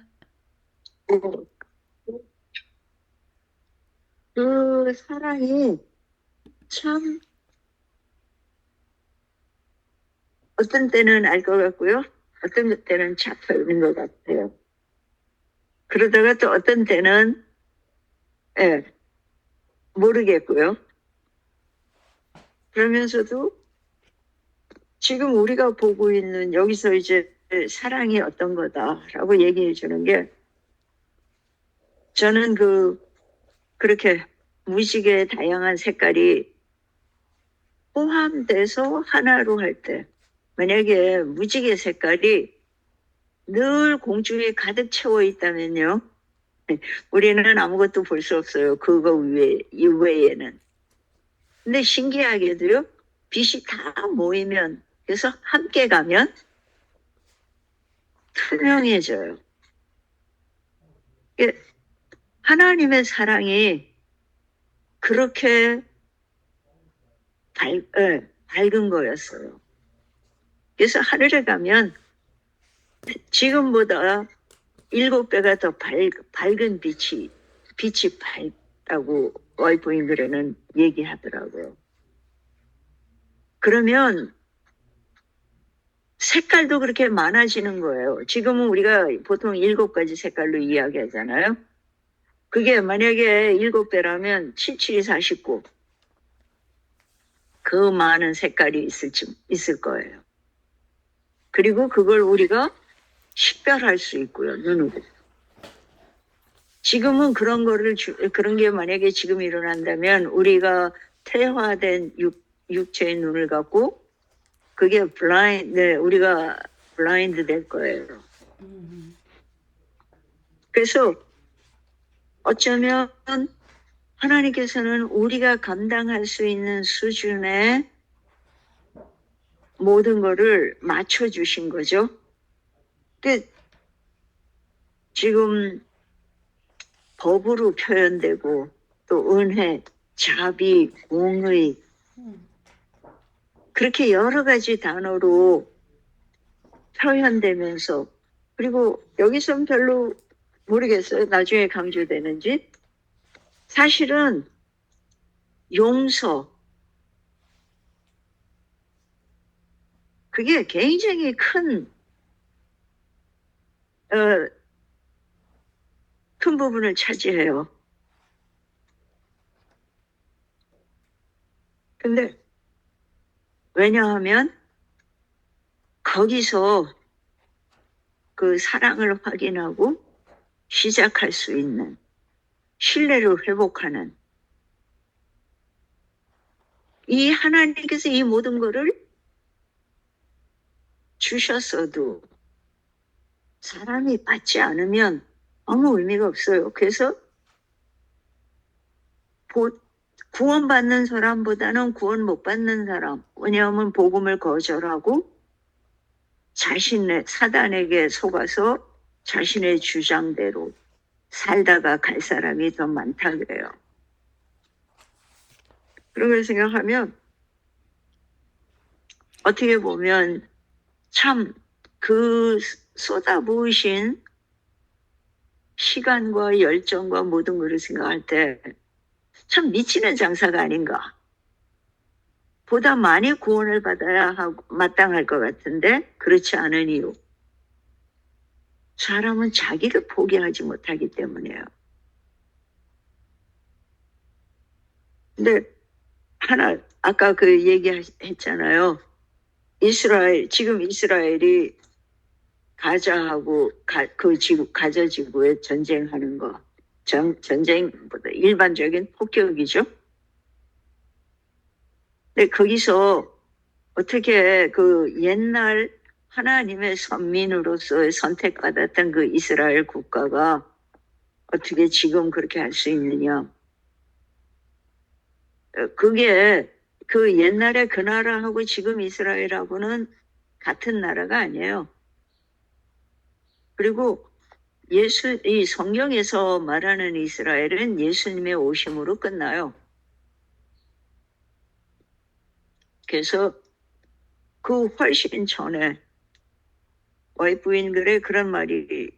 그 사랑이 참 어떤 때는 알 것 같고요. 어떤 때는 잡혀 있는 것 같아요. 그러다가 또 어떤 때는 모르겠고요. 그러면서도 지금 우리가 보고 있는 여기서 이제 사랑이 어떤 거다라고 얘기해 주는 게 저는 그렇게 무지개의 다양한 색깔이 포함돼서 하나로 할 때 만약에 무지개 색깔이 늘 공중에 가득 채워 있다면요. 우리는 아무것도 볼 수 없어요. 그거 이외에는. 근데 신기하게도요. 빛이 다 모이면 그래서 함께 가면 투명해져요. 하나님의 사랑이 그렇게 밝은 거였어요. 그래서 하늘에 가면 지금보다 7배가 더 밝은 빛이 밝다고 와이프잉글에는 얘기하더라고요. 그러면 색깔도 그렇게 많아지는 거예요. 지금은 우리가 보통 7가지 색깔로 이야기하잖아요. 그게 만약에 7배라면 77이 49. 그 많은 색깔이 있을 거예요. 그리고 그걸 우리가 식별할 수 있고요, 눈으로. 지금은 그런 게 만약에 지금 일어난다면 우리가 퇴화된 육체의 눈을 갖고 그게 우리가 블라인드 될 거예요. 그래서 어쩌면 하나님께서는 우리가 감당할 수 있는 수준의 모든 거를 맞춰주신 거죠. 지금 법으로 표현되고 또 은혜, 자비, 공의 그렇게 여러 가지 단어로 표현되면서 그리고 여기서는 별로 모르겠어요. 나중에 강조되는지. 사실은 용서 그게 굉장히 큰 부분을 차지해요. 근데 왜냐하면 거기서 그 사랑을 확인하고 시작할 수 있는 신뢰를 회복하는 이 하나님께서 이 모든 거를 주셨어도 사람이 받지 않으면 아무 의미가 없어요. 그래서 구원받는 사람보다는 구원 못 받는 사람, 왜냐하면 복음을 거절하고 사단에게 속아서 자신의 주장대로 살다가 갈 사람이 더 많다 그래요. 그런 걸 생각하면 어떻게 보면 참 그 쏟아부으신 시간과 열정과 모든 것을 생각할 때 참 미치는 장사가 아닌가. 보다 많이 구원을 받아야 하고 마땅할 것 같은데 그렇지 않은 이유. 사람은 자기를 포기하지 못하기 때문이에요. 근데 아까 그 얘기했잖아요. 지금 이스라엘이 가자하고 가자 지구에 전쟁하는 거. 전쟁보다 일반적인 폭격이죠. 근데 거기서 어떻게 그 옛날 하나님의 선민으로서 선택받았던 그 이스라엘 국가가 어떻게 지금 그렇게 할 수 있느냐. 그게 그 옛날에 그 나라하고 지금 이스라엘하고는 같은 나라가 아니에요. 그리고 이 성경에서 말하는 이스라엘은 예수님의 오심으로 끝나요. 그래서 그 훨씬 전에 와이프인들의 그런 말이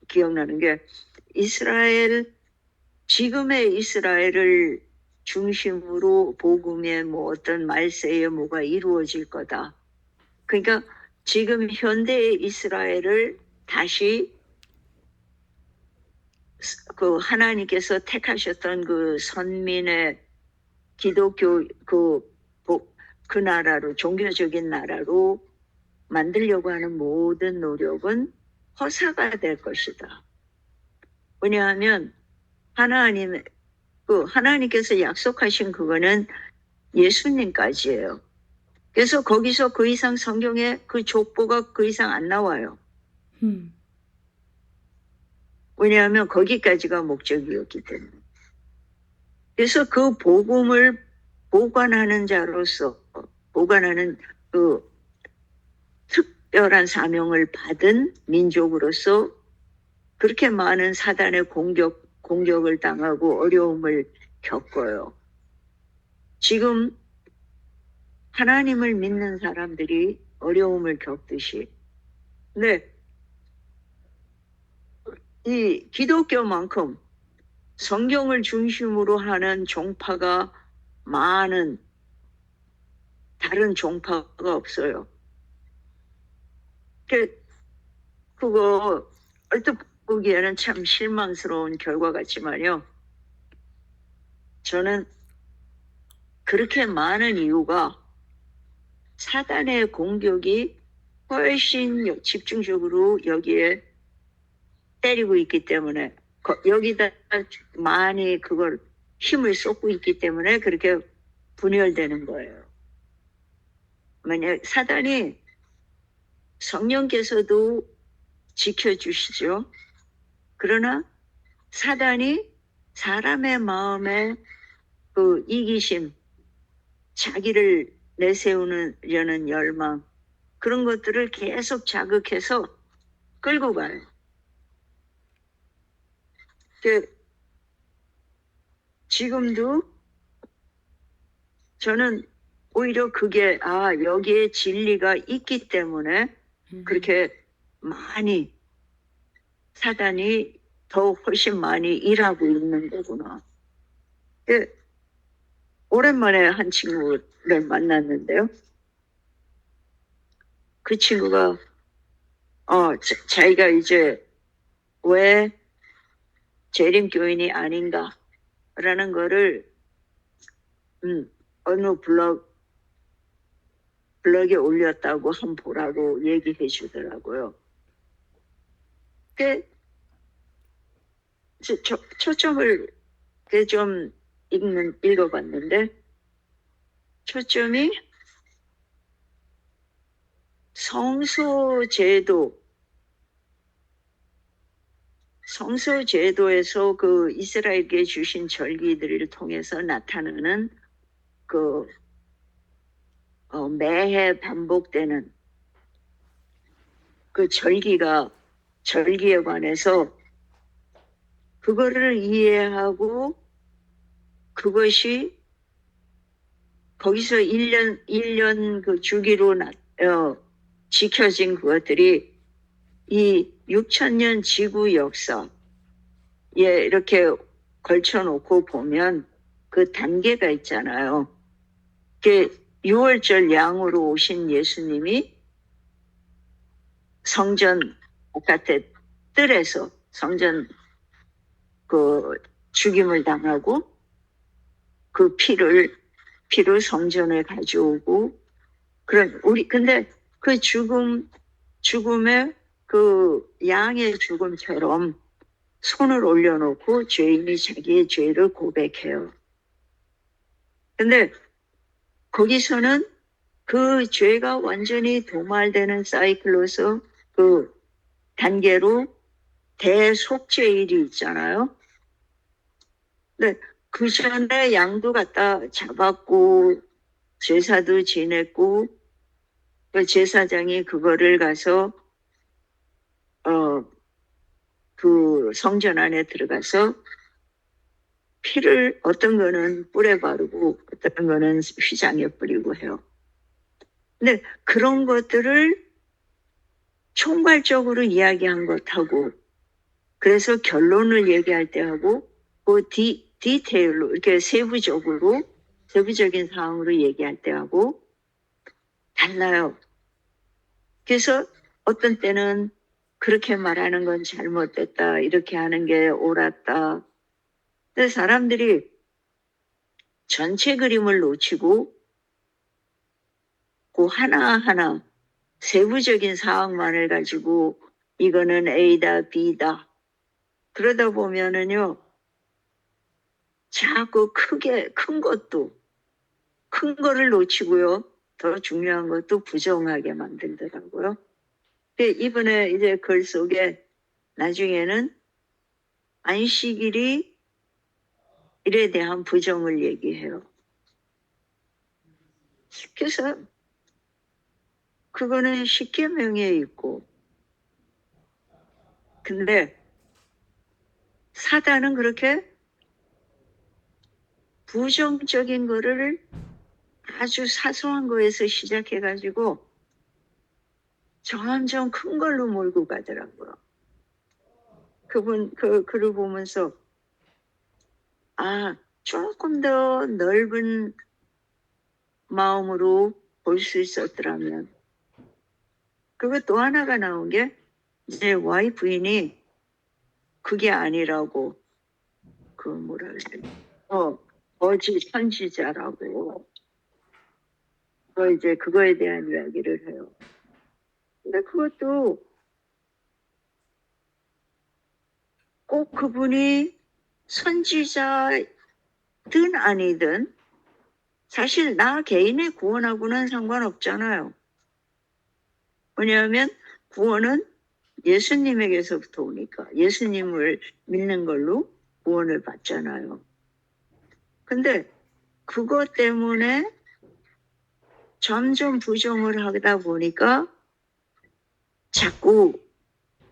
기억나는 게 지금의 이스라엘을 중심으로 복음의 어떤 말세에 뭐가 이루어질 거다. 그러니까 지금 현대의 이스라엘을 다시 그 하나님께서 택하셨던 그 선민의 기독교 그 나라로 종교적인 나라로 만들려고 하는 모든 노력은 허사가 될 것이다. 왜냐하면 하나님께서 약속하신 그거는 예수님까지예요. 그래서 거기서 그 이상 성경에 그 족보가 그 이상 안 나와요. 왜냐하면 거기까지가 목적이었기 때문에. 그래서 그 복음을 보관하는 자로서, 보관하는 그 특별한 사명을 받은 민족으로서 그렇게 많은 사단의 공격을 당하고 어려움을 겪어요. 지금 하나님을 믿는 사람들이 어려움을 겪듯이. 근데 이 기독교만큼 성경을 중심으로 하는 종파가 많은 다른 종파가 없어요. 그거 얼핏 보기에는 참 실망스러운 결과 같지만요. 저는 그렇게 많은 이유가 사단의 공격이 훨씬 집중적으로 여기에 때리고 있기 때문에 여기다 많이 그걸 힘을 쏟고 있기 때문에 그렇게 분열되는 거예요. 만약 사단이 성령께서도 지켜주시죠. 그러나 사단이 사람의 마음에 그 이기심, 자기를 내세우려는 열망, 그런 것들을 계속 자극해서 끌고 가요. 지금도 저는 오히려 그게 여기에 진리가 있기 때문에 그렇게 많이 사단이 더 훨씬 많이 일하고 있는 거구나. 오랜만에 한 친구를 만났는데요. 그 친구가 자기가 이제 왜 재림교인이 아닌가라는 거를 어느 블럭에 올렸다고 한번 보라고 얘기해 주더라고요. 초점을 좀 읽어봤는데 초점이 성소제도에서 그 이스라엘에게 주신 절기들을 통해서 나타나는 그 매해 반복되는 그 절기에 관해서 그거를 이해하고 그것이 거기서 1년 그 주기로 지켜진 그것들이 이 6,000년 지구 역사에 이렇게 걸쳐놓고 보면 그 단계가 있잖아요. 6월절 양으로 오신 예수님이 성전 바깥에 뜰에서 성전 그 죽임을 당하고 그 피를 성전에 가져오고 근데 그 죽음의 그 양의 죽음처럼 손을 올려놓고 죄인이 자기의 죄를 고백해요. 근데 거기서는 그 죄가 완전히 도말되는 사이클로서 그 단계로 대속죄일이 있잖아요. 근데 그 전에 양도 갖다 잡았고 제사도 지냈고 그 제사장이 그거를 가서 그 성전 안에 들어가서 피를 어떤 거는 뿔에 바르고 어떤 거는 휘장에 뿌리고 해요. 근데 그런 것들을 총괄적으로 이야기한 것하고 그래서 결론을 얘기할 때 하고 그 디테일로 이렇게 세부적인 사항으로 얘기할 때 하고 달라요. 그래서 어떤 때는 그렇게 말하는 건 잘못됐다, 이렇게 하는 게 옳았다. 근데 사람들이 전체 그림을 놓치고 그 하나하나 세부적인 사항만을 가지고 이거는 A다, B다. 그러다 보면은요, 자꾸 큰 것도, 큰 거를 놓치고요. 더 중요한 것도 부정하게 만들더라고요. 이번에 이제 글 속에 나중에는 안식일이 일에 대한 부정을 얘기해요. 그래서 그거는 십계명에 있고, 근데 사단은 그렇게 부정적인 거를 아주 사소한 거에서 시작해가지고 점점 큰 걸로 몰고 가더라고요. 글을 보면서 조금 더 넓은 마음으로 볼 수 있었더라면. 그리고 또 하나가 나온 게 이제 Y 부인이 그게 아니라고 뭐라 그래 거짓 선지자라고 이제 그거에 대한 이야기를 해요. 근데 그것도 꼭 그분이 선지자든 아니든 사실 나 개인의 구원하고는 상관없잖아요. 왜냐하면 구원은 예수님에게서부터 오니까 예수님을 믿는 걸로 구원을 받잖아요. 근데 그것 때문에 점점 부정을 하다 보니까 자꾸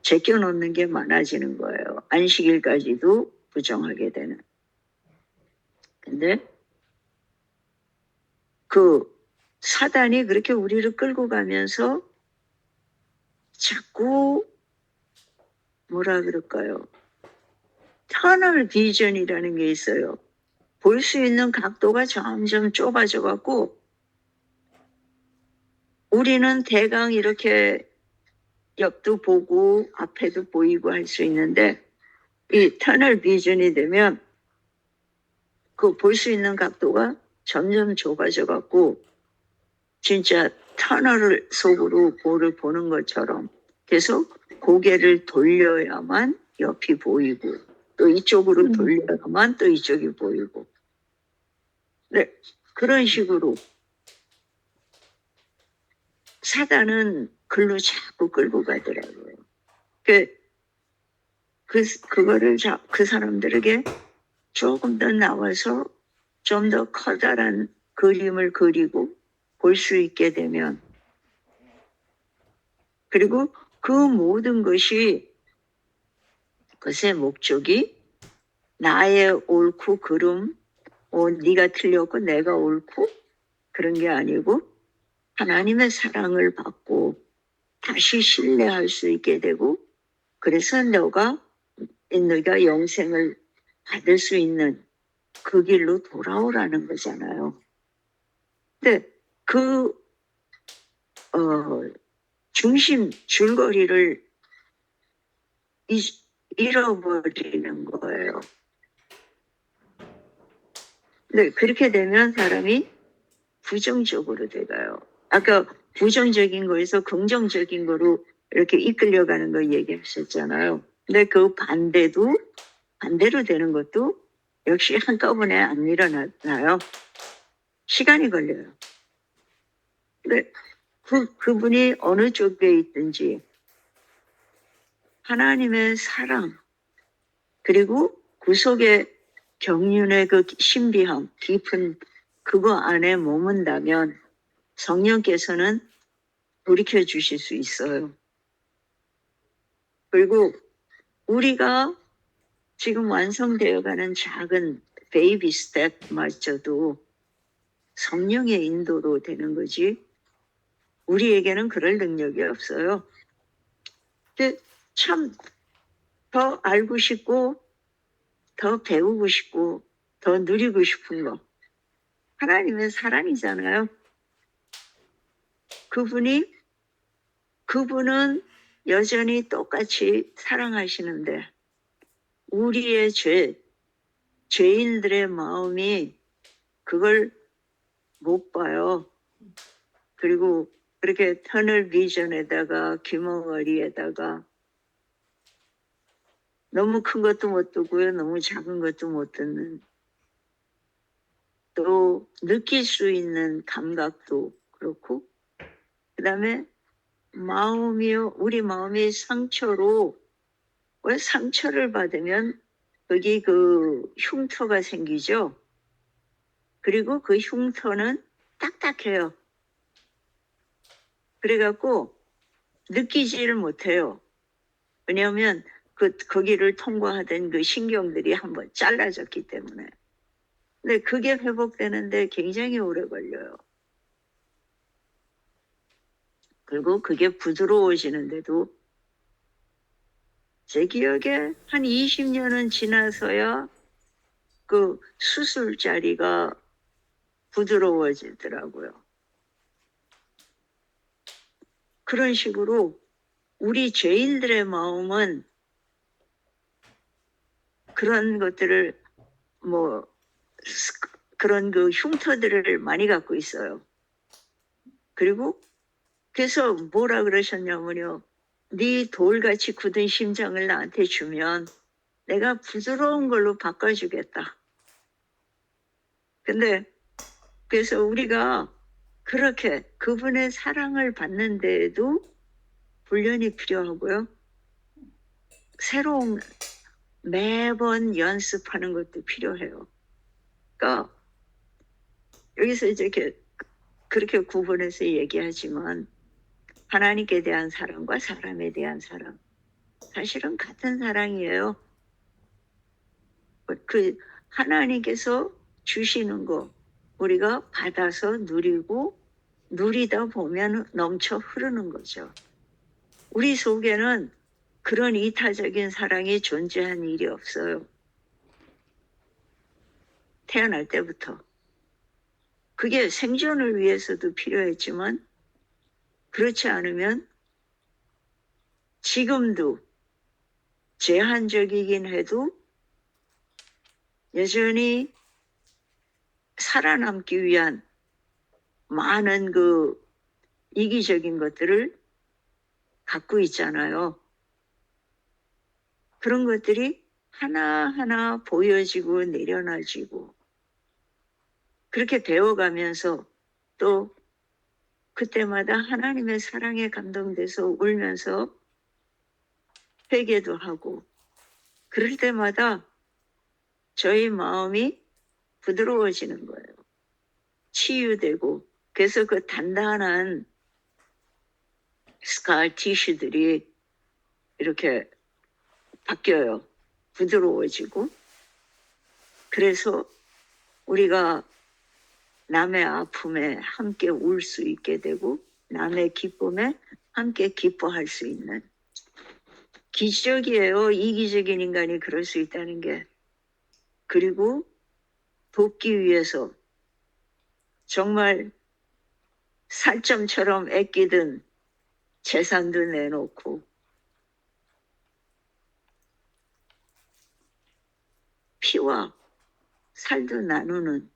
제껴놓는 게 많아지는 거예요. 안식일까지도 부정하게 되는. 근데 사단이 그렇게 우리를 끌고 가면서 자꾸 뭐라 그럴까요? 터널 비전이라는 게 있어요. 볼 수 있는 각도가 점점 좁아져 갖고 우리는 대강 이렇게 옆도 보고 앞에도 보이고 할 수 있는데 이 터널 비전이 되면 볼 수 있는 각도가 점점 좁아져 갖고 진짜 터널 속으로 볼을 보는 것처럼 계속 고개를 돌려야만 옆이 보이고 또 이쪽으로 돌려야만 또 이쪽이 보이고 네, 그런 식으로 사단은 글로 자꾸 끌고 가더라고요. 그거를 그 사람들에게 조금 더 나와서 좀 더 커다란 그림을 그리고 볼 수 있게 되면 그리고 그 모든 것이 그것의 목적이 나의 옳고 그름 네가 틀렸고 내가 옳고 그런 게 아니고 하나님의 사랑을 받고 다시 신뢰할 수 있게 되고 그래서 너가 영생을 받을 수 있는 그 길로 돌아오라는 거잖아요. 근데 중심 줄거리를 잃어버리는 거예요. 근데 그렇게 되면 사람이 부정적으로 돼가요. 아까 부정적인 거에서 긍정적인 거로 이렇게 이끌려가는 거 얘기하셨잖아요. 근데 그 반대로 되는 것도 역시 한꺼번에 안 일어나요. 시간이 걸려요. 근데 그분이 어느 쪽에 있든지 하나님의 사랑 그리고 구속의 경륜의 그 신비함 깊은 그거 안에 머문다면 성령께서는 돌이켜 주실 수 있어요. 그리고 우리가 지금 완성되어가는 작은 베이비 스텝마저도 성령의 인도로 되는 거지 우리에게는 그럴 능력이 없어요. 근데 참 더 알고 싶고 더 배우고 싶고 더 누리고 싶은 거 하나님은 사랑이잖아요. 그분은 여전히 똑같이 사랑하시는데 우리의 죄인들의 마음이 그걸 못 봐요. 그리고 그렇게 터널 비전에다가 귀머거리에다가 너무 큰 것도 못 두고요. 너무 작은 것도 못 듣는, 또 느낄 수 있는 감각도 그렇고, 그 다음에 마음이요. 우리 마음이 상처로, 왜 상처를 받으면 거기 그 흉터가 생기죠. 그리고 그 흉터는 딱딱해요. 그래갖고 느끼지를 못해요. 왜냐하면 거기를 통과하던 그 신경들이 한번 잘라졌기 때문에. 근데 그게 회복되는데 굉장히 오래 걸려요. 그리고 그게 부드러워지는데도 제 기억에 한 20년은 지나서야 그 수술 자리가 부드러워지더라고요. 그런 식으로 우리 죄인들의 마음은 그런 것들을 뭐 그런 그 흉터들을 많이 갖고 있어요. 그리고 그래서 뭐라 그러셨냐면요. 네 돌같이 굳은 심장을 나한테 주면 내가 부드러운 걸로 바꿔주겠다. 근데 그래서 우리가 그렇게 그분의 사랑을 받는데에도 훈련이 필요하고요. 새로운 매번 연습하는 것도 필요해요. 그러니까 여기서 이제 이렇게 그렇게 구분해서 얘기하지만 하나님께 대한 사랑과 사람에 대한 사랑 사실은 같은 사랑이에요. 그 하나님께서 주시는 거 우리가 받아서 누리고 누리다 보면 넘쳐 흐르는 거죠. 우리 속에는 그런 이타적인 사랑이 존재한 일이 없어요. 태어날 때부터. 그게 생존을 위해서도 필요했지만 그렇지 않으면 지금도 제한적이긴 해도 여전히 살아남기 위한 많은 그 이기적인 것들을 갖고 있잖아요. 그런 것들이 하나하나 보여지고 내려놔지고 그렇게 배워가면서 또 그때마다 하나님의 사랑에 감동돼서 울면서 회개도 하고 그럴 때마다 저희 마음이 부드러워지는 거예요. 치유되고 그래서 그 단단한 스칼 티슈들이 이렇게 바뀌어요. 부드러워지고 그래서 우리가 남의 아픔에 함께 울 수 있게 되고 남의 기쁨에 함께 기뻐할 수 있는 기적이에요. 이기적인 인간이 그럴 수 있다는 게. 그리고 돕기 위해서 정말 살점처럼 애끼던 재산도 내놓고 피와 살도 나누는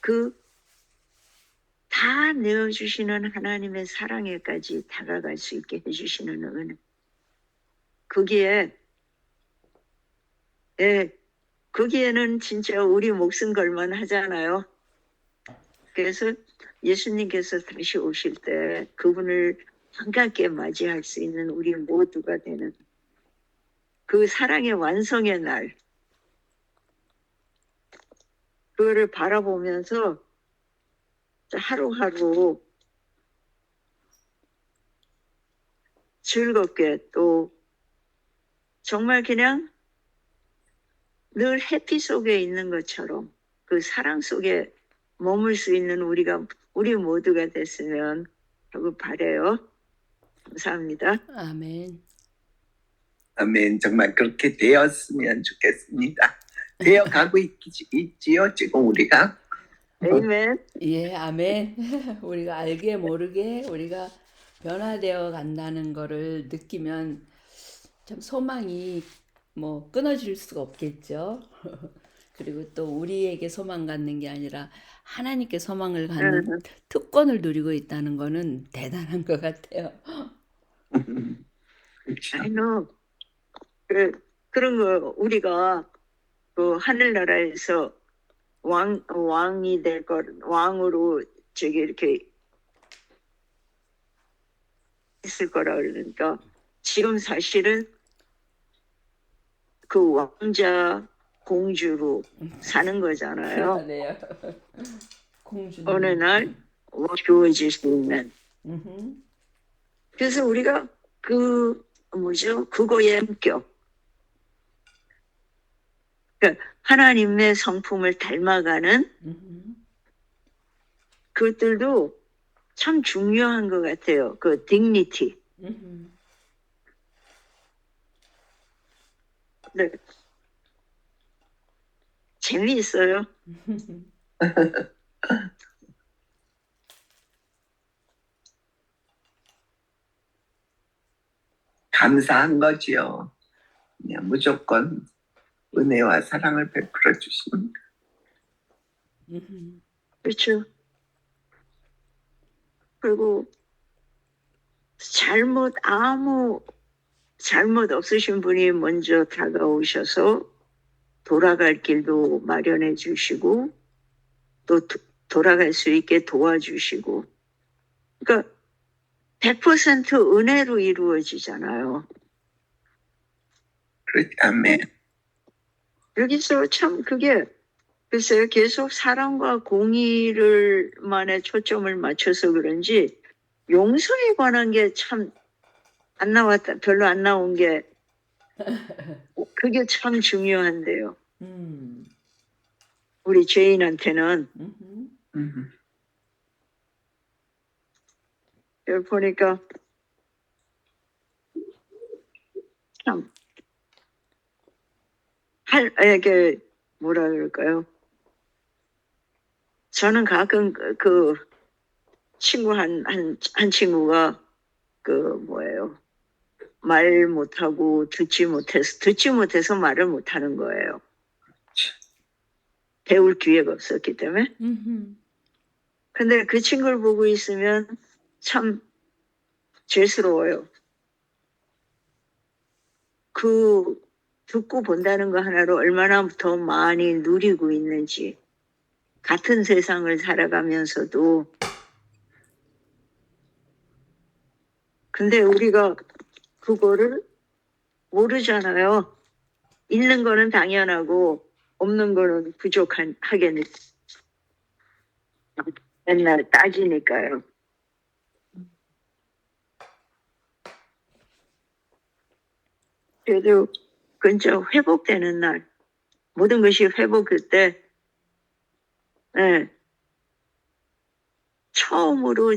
그 다 내어주시는 하나님의 사랑에까지 다가갈 수 있게 해주시는 은혜. 거기에는 진짜 우리 목숨 걸만 하잖아요. 그래서 예수님께서 다시 오실 때 그분을 반갑게 맞이할 수 있는 우리 모두가 되는 그 사랑의 완성의 날, 그거를 바라보면서 하루하루 즐겁게 또 정말 그냥 늘 해피 속에 있는 것처럼 그 사랑 속에 머물 수 있는 우리 모두가 됐으면 하고 바래요. 감사합니다. 아멘. 아멘. 정말 그렇게 되었으면 좋겠습니다. 되어가고 있지요, 지금 우리가. 아멘. 예, 아멘. 우리가 알게 모르게 우리가 변화되어 간다는 거를 느끼면 참 소망이 뭐 끊어질 수가 없겠죠. 그리고 또 우리에게 소망 갖는 게 아니라 하나님께 소망을 갖는 응, 특권을 누리고 있다는 거는 대단한 것 같아요. 그렇죠. 아니요. 그런 거 우리가 그 하늘나라에서 왕이 될 거, 왕으로 저기 이렇게 있을 거라 그러니까 지금 사실은 그 왕자 공주로 사는 거잖아요. 그러네요. 어느 공주님. 날 주어질 수 있는. 음흠. 그래서 우리가 그 뭐죠? 그거의 합격. 그러니까 하나님의 성품을 닮아가는 음흠. 그것들도 참 중요한 것 같아요. 그 dignity. 음흠. 네. 재미있어요. 감사한 거지요. 그냥 무조건 은혜와 사랑을 베풀어 주신. 음흠. 그렇죠. 그리고 아무 잘못 없으신 분이 먼저 다가오셔서 돌아갈 길도 마련해 주시고 또 돌아갈 수 있게 도와주시고 그러니까 100% 은혜로 이루어지잖아요. 아멘. 여기서 참 그게 글쎄요 계속 사랑과 공의를만에 초점을 맞춰서 그런지 용서에 관한 게 참 안 나왔다 별로 안 나온 게 그게 참 중요한데요. 음. 우리 죄인한테는 음흠. 음, 여기 보니까 참 이게 뭐라 그럴까요? 저는 가끔 그 친구 한 친구가 그 뭐예요? 말 못하고 듣지 못해서 말을 못하는 거예요. 배울 기회가 없었기 때문에. 음흠. 근데 그 친구를 보고 있으면 참 죄스러워요. 그 듣고 본다는 거 하나로 얼마나 더 많이 누리고 있는지 같은 세상을 살아가면서도 근데 우리가 그거를 모르잖아요. 있는 거는 당연하고 없는 거는 하게 맨날 따지니까요. 그래도 근처 회복되는 날 모든 것이 회복될 때 예, 처음으로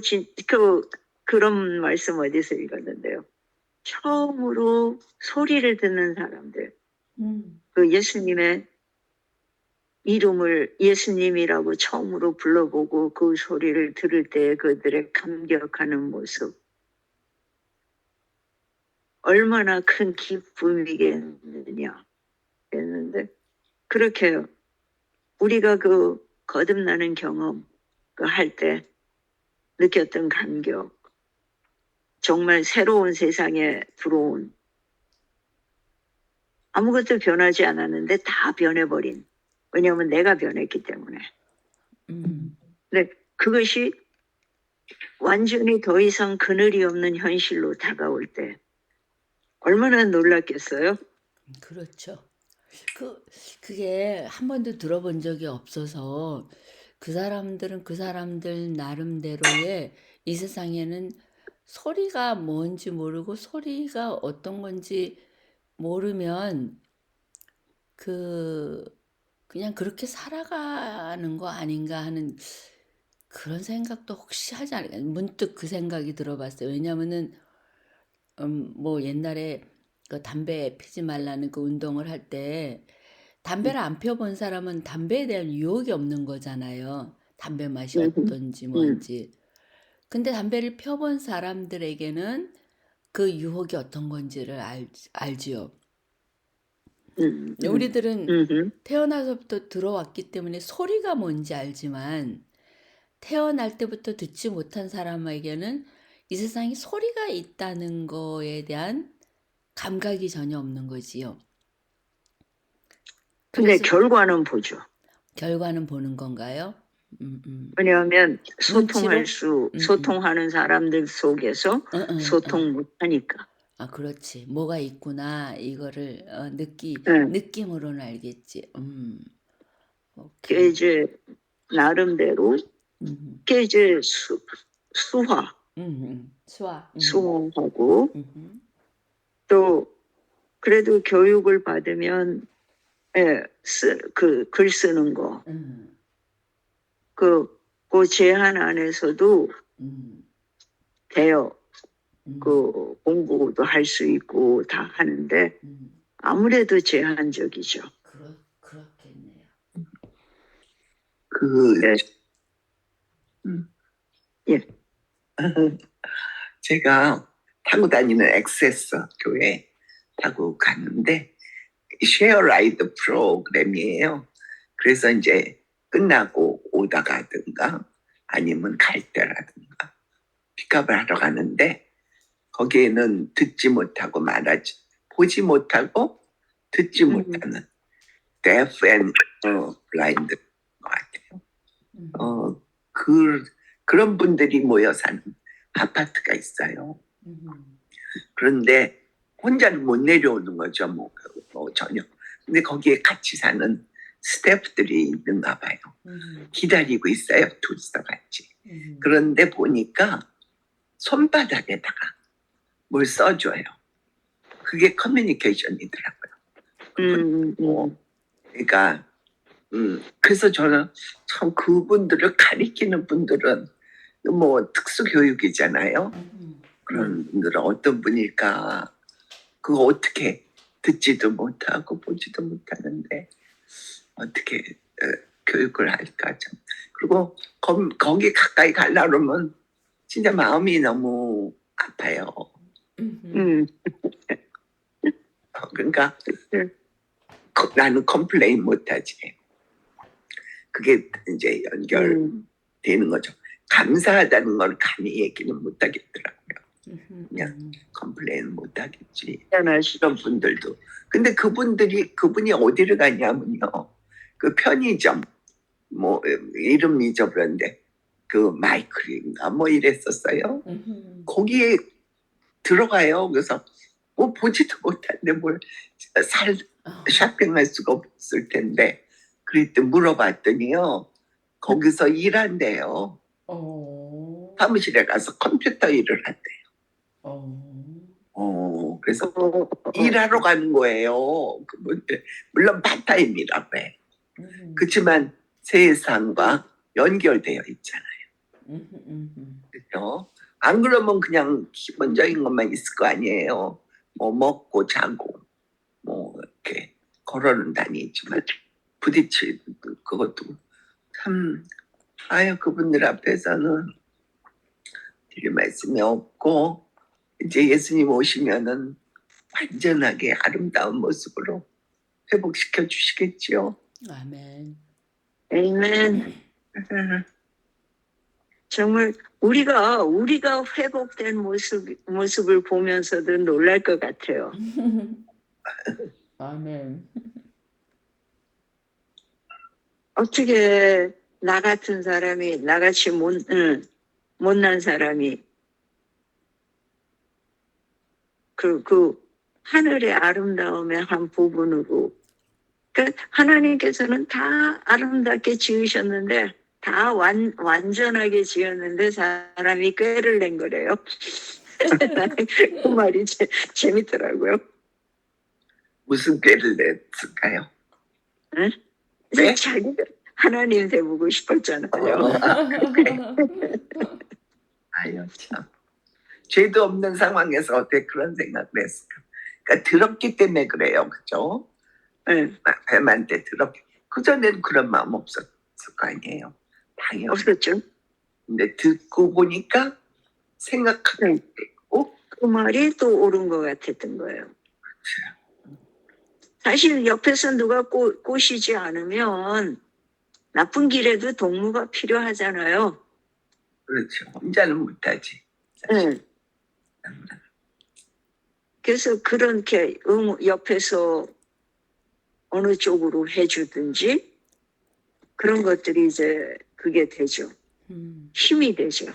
그런 말씀 어디서 읽었는데요. 처음으로 소리를 듣는 사람들 그 예수님의 이름을 예수님이라고 처음으로 불러보고 그 소리를 들을 때 그들의 감격하는 모습 얼마나 큰 기쁨이겠느냐 했는데 그렇게 우리가 그 거듭나는 경험 그 할 때 느꼈던 감격 정말 새로운 세상에 들어온 아무것도 변하지 않았는데 다 변해버린 왜냐하면 내가 변했기 때문에 근데 그것이 완전히 더 이상 그늘이 없는 현실로 다가올 때 얼마나 놀랐겠어요? 그렇죠. 그게 한 번도 들어본 적이 없어서 그 사람들은 그 사람들 나름대로의 이 세상에는 소리가 뭔지 모르고 소리가 어떤 건지 모르면 그냥 그렇게 살아가는 거 아닌가 하는 그런 생각도 혹시 하지 않을까. 문득 그 생각이 들어봤어요. 왜냐면은 뭐 옛날에 그 담배 피지 말라는 그 운동을 할 때 담배를 안 펴본 사람은 담배에 대한 유혹이 없는 거잖아요. 담배 맛이 어떤지 음, 뭔지. 근데 담배를 펴본 사람들에게는 그 유혹이 어떤 건지를 알지요. 우리들은 음. 태어나서부터 들어왔기 때문에 소리가 뭔지 알지만 태어날 때부터 듣지 못한 사람에게는 이 세상에 소리가 있다는 거에 대한 감각이 전혀 없는 거지요. 근데 그래서 결과는 보죠. 결과는 보는 건가요? 왜냐하면 눈치로? 소통하는 사람들 속에서 응, 응, 응. 소통 못하니까. 아, 그렇지. 뭐가 있구나. 이거를 응. 느낌으로는 알겠지. 그게 오케이. 이제 나름대로 음, 그게 이제 수화, 수아. 수화하고 또 그래도 교육을 받으면 예, 글 쓰는 거, 그 제한 안에서도 돼요. 그 공부도 할 수 있고 다 하는데 아무래도 제한적이죠. 그렇겠네요. 그 네. 예. 제가 타고 다니는 엑세서 교회 타고 갔는데 쉐어 라이드 프로그램이에요. 그래서 이제 끝나고 오다가든가 아니면 갈 때라든가 픽업을 하러 가는데 거기에는 듣지 못하고 말하지 보지 못하고 듣지 못하는 deaf and blind 것 같아요. 그런 분들이 모여 사는 아파트가 있어요. 그런데 혼자는 못 내려오는 거죠, 뭐 전혀. 근데 거기에 같이 사는 스태프들이 있는가 봐요. 기다리고 있어요, 둘이서 같이. 그런데 보니까 손바닥에다가 뭘 써줘요. 그게 커뮤니케이션이더라고요. 그러니까 그래서 저는 참 그분들을 가리키는 분들은 뭐 특수교육이잖아요. 그런 분들은 어떤 분일까? 그거 어떻게 듣지도 못하고 보지도 못하는데 어떻게 교육을 할까 참. 그리고 거기 가까이 가려고 그러면 진짜 마음이 너무 아파요. 그러니까 나는 컴플레인 못하지. 그게 이제 연결되는 거죠. 감사하다는 걸 감히 얘기는 못하겠더라고요. 그냥 컴플레인 못하겠지. 이런 분들도. 근데 그분이 어디를 가냐면요. 그 편의점, 뭐, 이름 잊어버렸는데, 그 마이클인가 뭐 이랬었어요. 거기에 들어가요. 그래서 뭐 보지도 못하는데 뭘 쇼핑할 수가 없을 텐데. 그랬더니 물어봤더니요. 거기서 일한대요. 사무실에 가서 컴퓨터 일을 한대요. 그래서 일하러 가는 거예요. 그분들. 물론 파타임이라고 해. 그렇지만 세상과 연결되어 있잖아요. 그렇죠? 안 그러면 그냥 기본적인 것만 있을 거 아니에요. 뭐 먹고 자고 뭐 이렇게 걸어는 다니지만 부딪히는 그것도 참 아유 그분들 앞에서는 드릴 말씀이 없고 이제 예수님 오시면은 완전하게 아름다운 모습으로 회복시켜 주시겠지요. 아멘. 아멘. 정말 우리가 회복된 모습을 보면서도 놀랄 것 같아요. 아멘. 어떻게 나 같은 사람이 나같이 못난 사람이 그 하늘의 아름다움의 한 부분으로 그러니까 하나님께서는 다 아름답게 지으셨는데 다 완전하게 지었는데 사람이 꾀를 낸 거래요. 그 말이 재밌더라고요. 무슨 꾀를 냈을까요? 응? 네? 자기가 하나님 돼보고 싶었잖아요. 아유 참 죄도 없는 상황에서 어떻게 그런 생각을 했을까? 그러니까 더럽기 때문에 그래요, 그죠? 뱀한테 더럽게. 그 전에는 그런 마음 없었을 거 아니에요. 당연히. 없었죠. 근데 듣고 보니까 생각하게 되고 그 말이 또 옳은 것 같았던 거예요. 사실 옆에서 누가 꼬시지 않으면 나쁜 길에도 동무가 필요하잖아요. 그렇죠. 혼자는 못하지. 네. 그래서 그렇게 옆에서 어느 쪽으로 해주든지 그런 것들이 이제 그게 되죠. 힘이 되죠.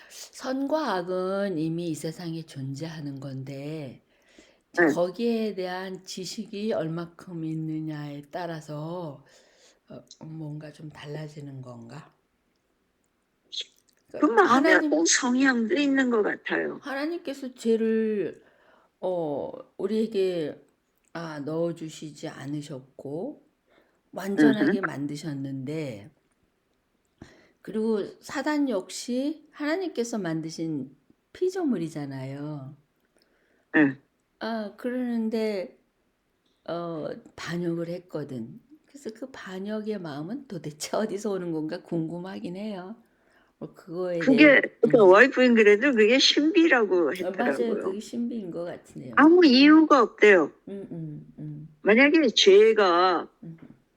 선과 악은 이미 이 세상에 존재하는 건데 이제 네. 거기에 대한 지식이 얼마큼 있느냐에 따라서 뭔가 좀 달라지는 건가? 그 그러니까 마음에 어떤 성향도 있는 것 같아요. 하나님께서 죄를 우리에게 넣어주시지 않으셨고 완전하게 만드셨는데, 그리고 사단 역시 하나님께서 만드신 피조물이잖아요. 네. 그러는데 반역을 했거든. 그래서 그 반역의 마음은 도대체 어디서 오는 건가 궁금하긴 해요. 그거에 대해 그게 그 와이프인 그래도 그게 신비라고 맞아요. 했더라고요. 그게 신비인 것 같으네요. 아무 이유가 없대요. 음. 만약에 죄가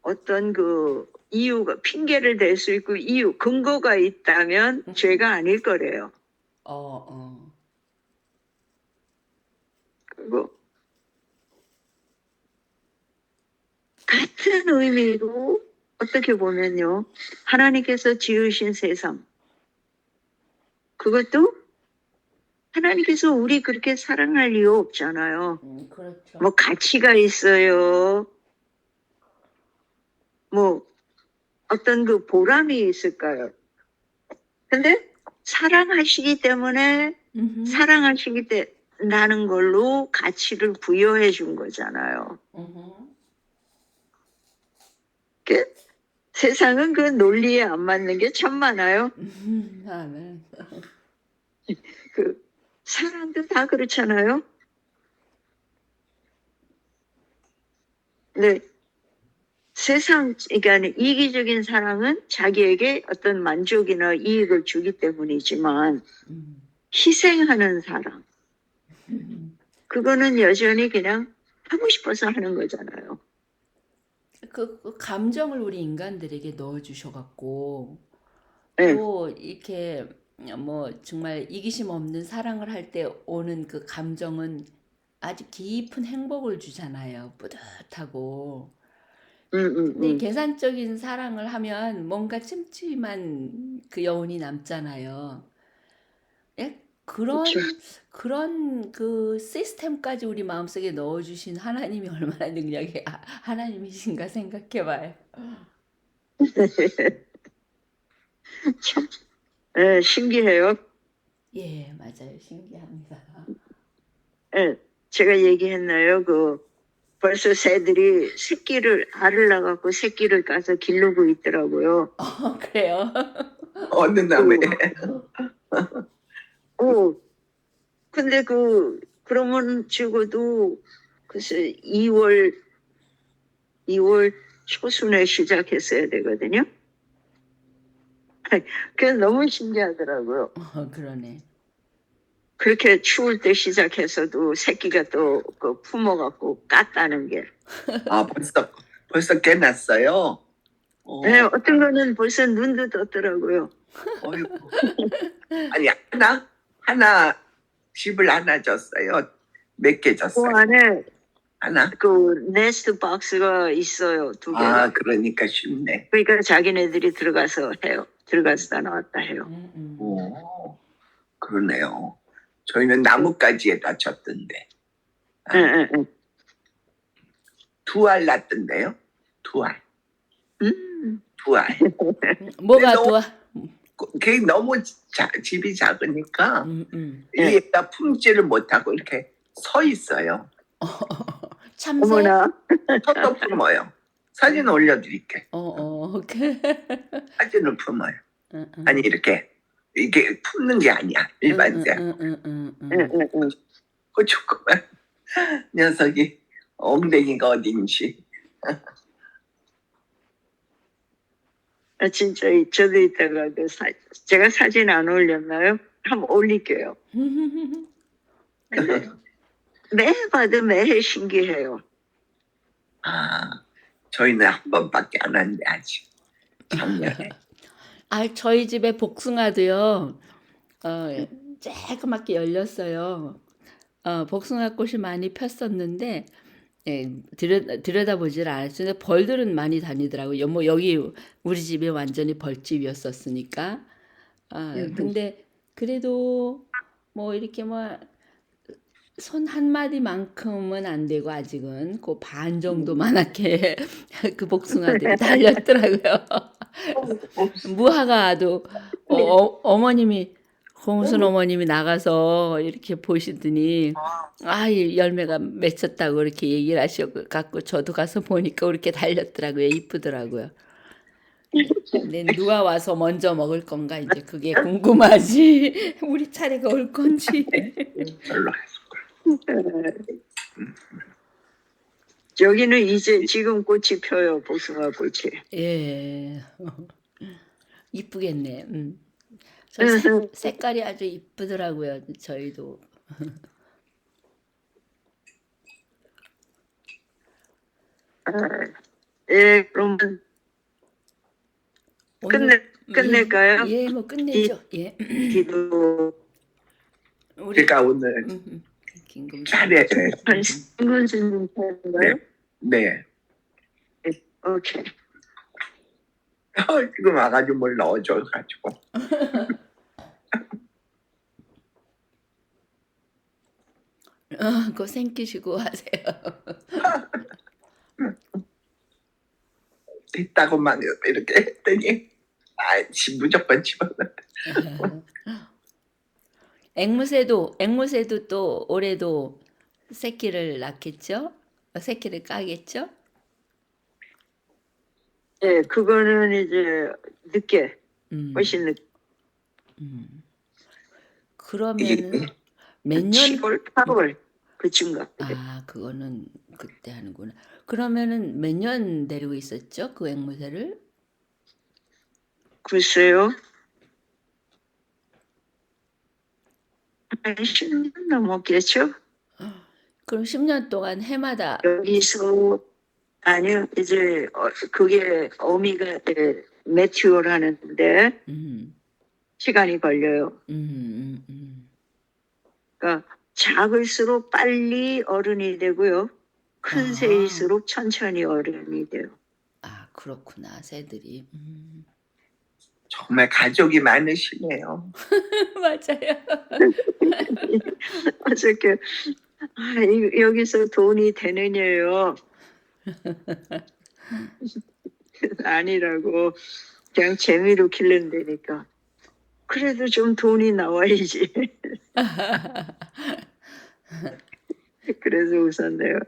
어떤 그 이유가 핑계를 댈 수 있고 근거가 있다면 죄가 아닐 거래요. 그리고 같은 의미로 어떻게 보면요, 하나님께서 지으신 세상, 그것도 하나님께서 우리 그렇게 사랑할 이유 없잖아요. 그렇죠. 뭐 가치가 있어요. 뭐 어떤 그 보람이 있을까요? 근데 사랑하시기 때문에 사랑하시기 때문에 걸로 가치를 부여해 준 거잖아요. 세상은 그 논리에 안 맞는 게 참 많아요. 네. 그 사람도 다 그렇잖아요. 네. 그러니까 이기적인 사랑은 자기에게 어떤 만족이나 이익을 주기 때문이지만 희생하는 사랑, 그거는 여전히 그냥 하고 싶어서 하는 거잖아요. 그 감정을 우리 인간들에게 넣어주셔갖고 네. 또 이렇게 뭐 정말 이기심 없는 사랑을 할 때 오는 그 감정은 아주 깊은 행복을 주잖아요. 뿌듯하고. 근데 이 계산적인 사랑을 하면 뭔가 찜찜한 그 여운이 남잖아요. 예? 그렇죠. 그런 그 시스템까지 우리 마음속에 넣어주신 하나님이 얼마나 능력이 하나님이신가 생각해봐요. 참, 네, 신기해요. 예, 맞아요. 신기합니다. 네, 제가 얘기했나요? 벌써 새들이 알을 낳아갖고 새끼를 까서 기르고 있더라고요. 그래요? 어느 나무에. 근데 그러면 죽어도 글쎄 2월 초순에 시작했어야 되거든요. 그게 너무 신기하더라고요. 그러네. 그렇게 추울 때 시작해서도 새끼가 또 품어갖고 깠다는 게. 벌써 깨났어요. 네, 어떤 거는 벌써 눈도 떴더라고요. 어이구. 아니 하나 집을 하나 줬어요. 몇 개 그 줬어요? 안에 하나. 그 네스트 박스가 있어요. 2개가. 그러니까 쉽네. 그러니까 자기네들이 들어가서 해요. 들어가서 다 나왔다 해요. 오, 그러네요. 저희는 나뭇가지에다 줬던데. 네. 2알 났던데요? 2알. 2알. 뭐가 너무- 좋아? 그게 너무 집이 작으니까 네. 얘가 품지를 못하고 이렇게 서 있어요. 참새? 어머나. 서도 품어요. 사진 올려드릴게. 오케이. 사진을 품어요. 아니 이게 품는 게 아니야. 일반색. 그 조그만 녀석이 엉덩이가 어딘지. 진짜 저도 이따가 제가 사진 안 올렸나요? 한번 올릴게요. 근데 매 봐도 매해 신기해요. 아, 저희는 한 번밖에 안 왔는데 아직 작년에. 저희 집에 복숭아도요. 쬐그맣게 열렸어요. 복숭아 꽃이 많이 폈었는데 들여다보질 않았어요. 근데 벌들은 많이 다니더라고요. 뭐 여기 우리 집이 완전히 벌집이었었으니까. 근데 그래도 뭐 이렇게 뭐 손 한 마디만큼은 안 되고 아직은 그 반 정도만하게 그 복숭아들이 달렸더라고요. 무화과도 어머님이 홍순 어머님이 나가서 이렇게 보시더니 이 열매가 맺혔다고 이렇게 얘기를 하셔갖고 저도 가서 보니까 그렇게 달렸더라고요. 이쁘더라고요. 근데 누가 와서 먼저 먹을 건가 이제 그게 궁금하지. 우리 차례가 올 건지. 별로. 여기는 이제 지금 꽃이 펴요. 복숭아 꽃이. 예. 이쁘겠네. 저 색깔이 아주 이쁘더라고요. 저희도. 예, 그러면 끝낼까요? 예, 뭐 끝내죠. 예. 기도 우리 제가 오늘 김금 차례. 한 10분 정도 할까요? 네. 오케이. 지금 와가지고 뭘 넣어줘가지고. 그거 생기시고 하세요. 됐다고만 이렇게 했더니 무조건 집어넣어. 앵무새도 또 올해도 새끼를 낳겠죠? 새끼를 까겠죠? 예, 그거는 이제 늦게, 음, 훨씬 늦게. 그러면은 몇 년? 7월, 8월 그쯤 같아요. 그거는 그때 하는구나. 그러면은 몇 년 데리고 있었죠? 그 앵무새를? 글쎄요. 한 10년 넘었겠죠? 그럼 10년 동안 해마다 여기서, 아니요, 이제, 그게 어미가 매튜얼 하는데 음, 시간이 걸려요. 그러니까 작을수록 빨리 어른이 되고요. 큰 아. 새일수록 천천히 어른이 돼요. 그렇구나, 새들이. 정말 가족이 많으시네요. 맞아요. 어저께 여기서 돈이 되느냐요? 아니라고 그냥 재미로 기른다니까. 그래도 좀 돈이 나와야지. 그래서 웃었네요.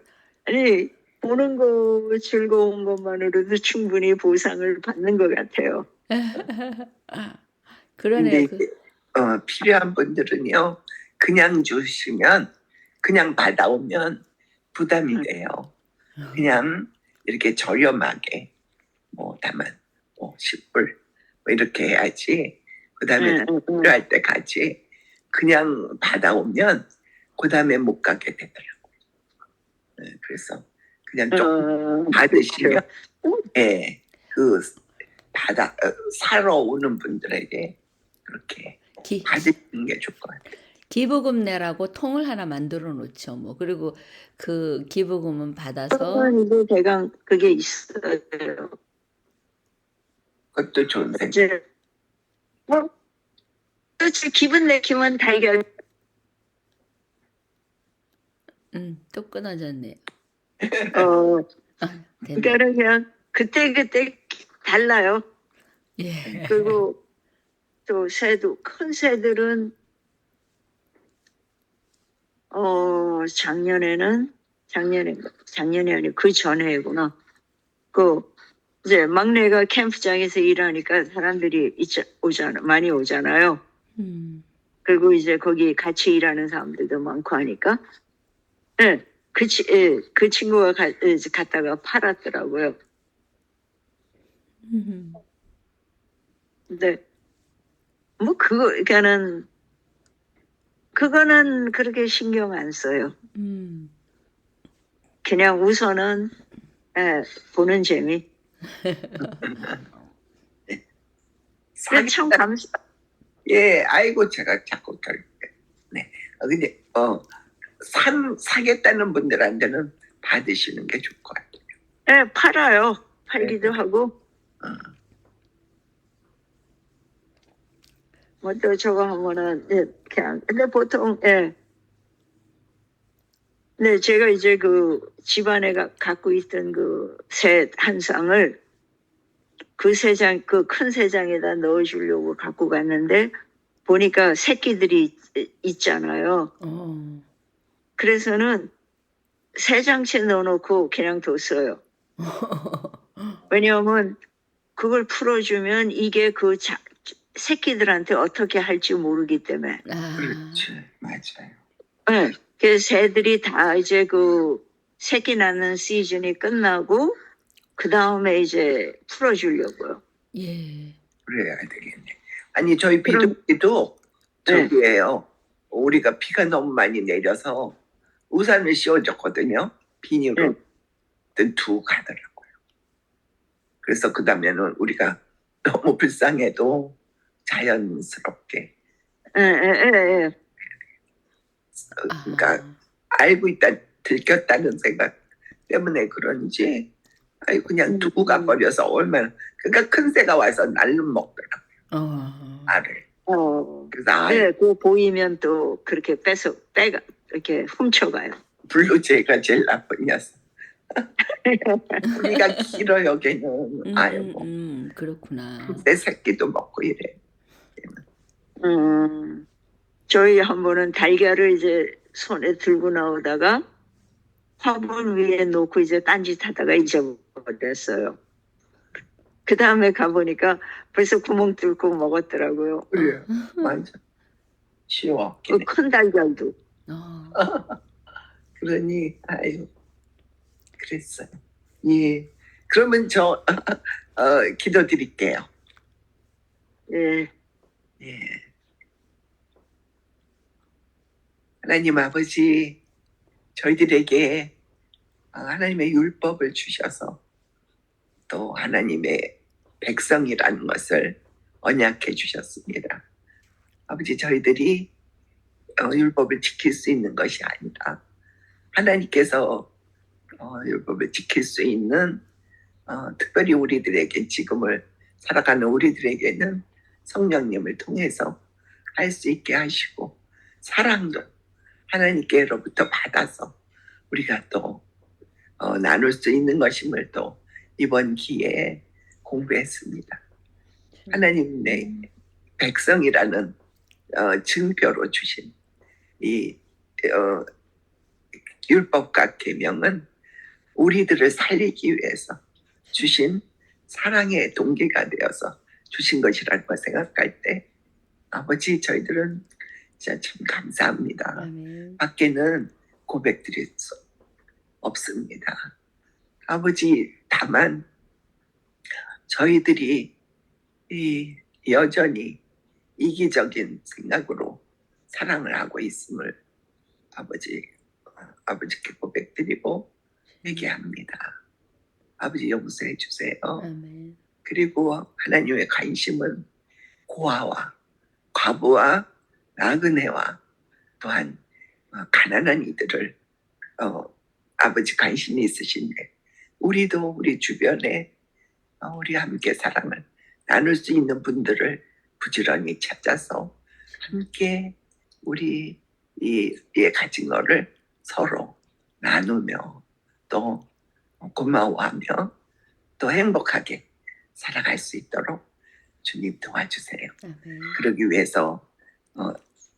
아니 보는 거 즐거운 것만으로도 충분히 보상을 받는 것 같아요. 그러네요. 근데 필요한 분들은요, 그냥 주시면, 그냥 받아오면 부담이 돼요. 그냥 이렇게 저렴하게, 뭐 다만 10불 뭐 이렇게 해야지. 그 다음에 필요할 때 가지. 그냥 받아오면 그 다음에 못 가게 되더라고요. 그래서 그냥 조금 받으시면, 예, 사러 오는 분들에게 그렇게 받으시는 게 좋을 것 같아요. 기부금 내라고 통을 하나 만들어 놓죠. 뭐 그리고 그 기부금은 받아서 이제 대강 그게 있어요. 그것도 좋은 생각. 이제 그렇지 기분 내키면 달걀. 또 끊어졌네. 그러니까 그냥 그때 달라요. 예. 그리고 또 새도 큰 새들은 작년에 아니 그 전에구나. 이제 막내가 캠프장에서 일하니까 사람들이 많이 오잖아요. 그리고 이제 거기 같이 일하는 사람들도 많고 하니까, 네, 그 친구가 갔다가 팔았더라고요. 근데 뭐 그거는 그렇게 신경 안 써요. 그냥 우선은 예, 보는 재미. 사기, 참 감사. 예, 아이고, 제가 자꾸 네. 근데, 사겠다는 분들한테는 받으시는 게 좋을 것 같아요. 예, 팔아요. 팔기도 네. 하고. 뭐 또 저거 하면은, 예, 그냥, 근데 보통, 예. 네, 제가 이제 그 집안에 갖고 있던 그 새 한 쌍을 그 세 장, 그 큰 세 장에다 넣어주려고 갖고 갔는데 보니까 새끼들이 있잖아요. 그래서는 세 장씩 넣어놓고 그냥 뒀어요. 왜냐하면 그걸 풀어주면 이게 그 새끼들한테 어떻게 할지 모르기 때문에. 그렇지, 맞아요. 네, 그 새들이 다 이제 그 새끼 낳는 시즌이 끝나고 그 다음에 이제 풀어주려고요. 예. 그래야 되겠네. 아니, 저희 그럼- 비둘기도 네. 저기에요. 우리가 비가 너무 많이 내려서 우산을 씌워줬거든요. 비닐로 두고 가더라고요. 그래서 그 다음에는 우리가 너무 불쌍해도 자연스럽게, 예. 그러니까 알고 있다, 들켰다는 생각 때문에 그런지, 아이 그냥 두고 가버려서 얼마나, 그러니까 큰 새가 와서 날름 먹더라고요. 알을. 그래서 네, 그거 보이면 또 그렇게 빼가 이렇게 훔쳐가요. 블루제이가 제일 나쁜 녀석. 우리가 길어요, 걔는. 아이고. 그렇구나. 내 새끼도 먹고 이래. 저희 한 번은 달걀을 이제 손에 들고 나오다가 화분 위에 놓고 이제 딴짓하다가 잊어버렸어요. 그 다음에 가보니까 벌써 구멍 뚫고 먹었더라고요. 그래요. 맞아. 쉬워. 그 큰 달걀도. 그러니, 아유. 그랬어요. 예. 그러면 저, 기도드릴게요. 예. 예. 하나님 아버지, 저희들에게 하나님의 율법을 주셔서 또 하나님의 백성이라는 것을 언약해 주셨습니다. 아버지, 저희들이 율법을 지킬 수 있는 것이 아니라 하나님께서 율법을 지킬 수 있는 특별히 우리들에게 지금을 살아가는 우리들에게는 성령님을 통해서 할 수 있게 하시고 사랑도 하나님께로부터 받아서 우리가 또 나눌 수 있는 것임을 또 이번 기회에 공부했습니다. 하나님의 백성이라는 증표로 주신 이 율법과 계명은 우리들을 살리기 위해서 주신 사랑의 동기가 되어서 주신 것이라는 걸 생각할 때 아버지, 저희들은 진짜 참 감사합니다. 아멘. 밖에는 고백드릴 수 없습니다. 아버지, 다만 저희들이 여전히 이기적인 생각으로 사랑을 하고 있음을 아버지께 고백드리고 회개합니다. 아버지, 용서해 주세요. 아멘. 그리고 하나님의 관심은 고아와 과부와 나그네와 또한 가난한 이들을 아버지 관심이 있으신데 우리도 우리 주변에 우리 함께 사랑을 나눌 수 있는 분들을 부지런히 찾아서 함께 우리 이 가진 거를 서로 나누며 또 고마워하며 또 행복하게 살아갈 수 있도록 주님 도와주세요. 아멘. 그러기 위해서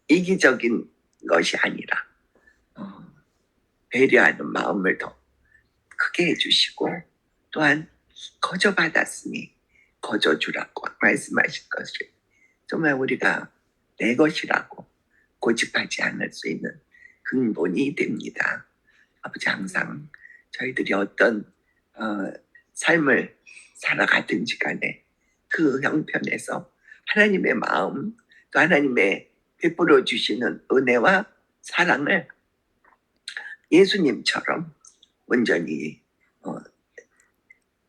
이기적인 것이 아니라 배려하는 마음을 더 크게 해주시고 또한 거저 받았으니 거저 주라고 말씀하신 것이 정말 우리가 내 것이라고 고집하지 않을 수 있는 근본이 됩니다. 아버지, 항상 저희들이 어떤 삶을 살아가든지 간에 그 형편에서 하나님의 마음 또 하나님의 베풀어 주시는 은혜와 사랑을 예수님처럼 온전히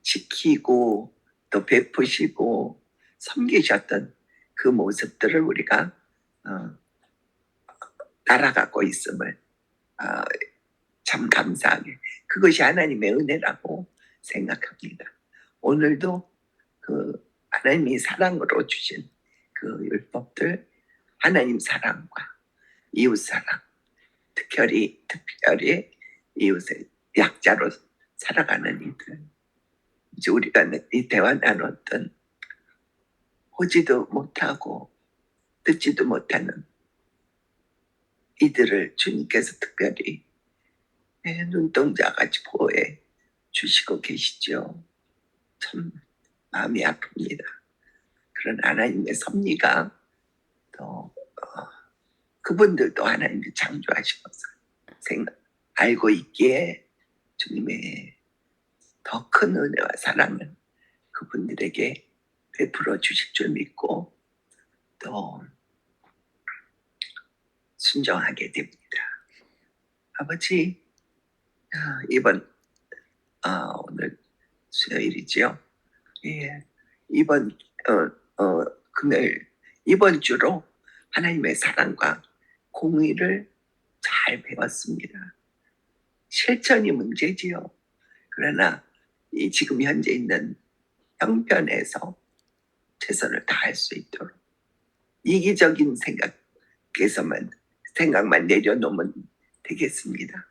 지키고 또 베푸시고 섬기셨던 그 모습들을 우리가 따라가고 있음을 참 감사하게, 그것이 하나님의 은혜라고 생각합니다. 오늘도 그 하나님이 사랑으로 주신 그 율법들, 하나님 사랑과 이웃 사랑, 특별히 이웃의 약자로 살아가는 이들, 이제 우리가 이 대화 나눴던 보지도 못하고 듣지도 못하는 이들을 주님께서 특별히 눈동자같이 보호해 주시고 계시죠. 참 마음이 아픕니다. 그런 하나님의 섭리가 또 그분들도 하나님이 창조하시면서 알고 있기에 주님의 더 큰 은혜와 사랑을 그분들에게 베풀어 주실 줄 믿고 또 순종하게 됩니다. 아버지, 이번 오늘 수요일이지요. 예, 이번 금요일, 이번 주로 하나님의 사랑과 공의를 잘 배웠습니다. 실천이 문제지요. 그러나 이 지금 현재 있는 형편에서 최선을 다할 수 있도록 이기적인 생각만 내려놓으면 되겠습니다.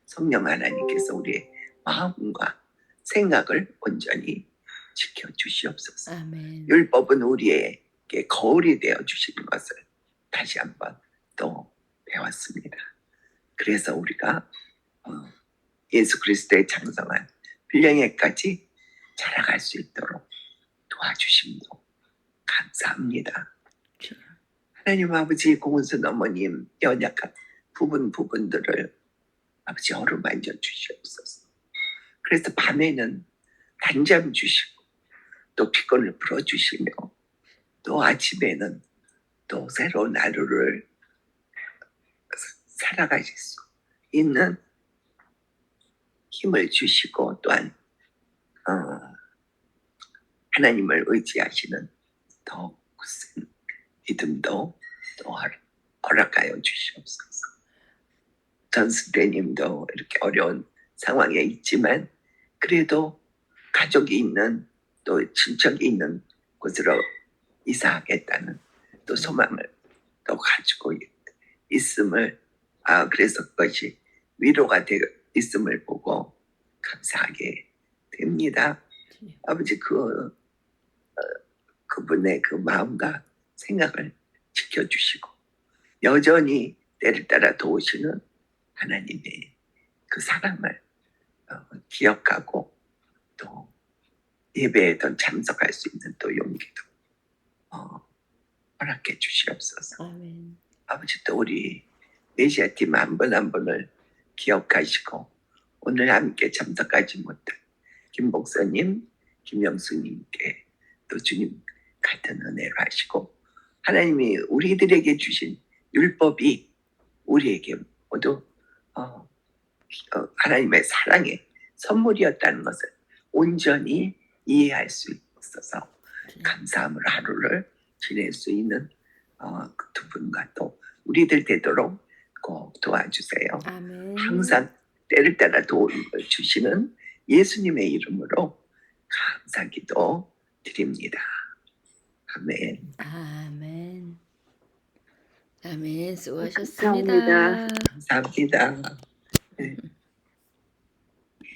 성령 하나님께서 우리의 마음과 생각을 온전히 지켜주시옵소서. 아멘. 율법은 우리에게 거울이 되어 주시는 것을 다시 한번 또 배웠습니다. 그래서 우리가 예수 그리스도의 장성한 빌령에까지 자라갈 수 있도록 도와주심도 감사합니다. 하나님 아버지, 공은순 어머님 연약한 부분들을 아버지 어루만져 주시옵소서. 그래서 밤에는 단잠 주시고 또 피곤을 풀어주시며 또 아침에는 또 새로운 하루를 살아가실 수 있는 힘을 주시고 또한 하나님을 의지하시는 더 굳은 믿음도 또 허락하여 주시옵소서. 전수대님도 이렇게 어려운 상황에 있지만 그래도 가족이 있는 또 친척이 있는 곳으로 이사하겠다는 또 소망을 또 가지고 있음을 그래서 그것이 위로가 있음을 보고 감사하게 됩니다. 아버지, 그분의 그 마음과 생각을 지켜주시고 여전히 때를 따라 도우시는 하나님의 그 사랑을 기억하고 또 예배에도 참석할 수 있는 또 용기도 허락해 주시옵소서. 아멘. 아버지, 또 우리 메시아팀 한 분 한 분을 기억하시고 오늘 함께 참석하지 못한 김 목사님, 김영수님께 또 주님 같은 은혜를 하시고 하나님이 우리들에게 주신 율법이 우리에게 모두 하나님의 사랑의 선물이었다는 것을 온전히 이해할 수 있어서 감사함으로 하루를 지낼 수 있는 그 두 분과 또 우리들 되도록 꼭 도와주세요. 아멘. 항상 때를 따라 도움을 주시는 예수님의 이름으로 감사기도 드립니다. 아멘. 아멘. 아멘. 수고하셨습니다. 감사합니다. 감사합니다. 네.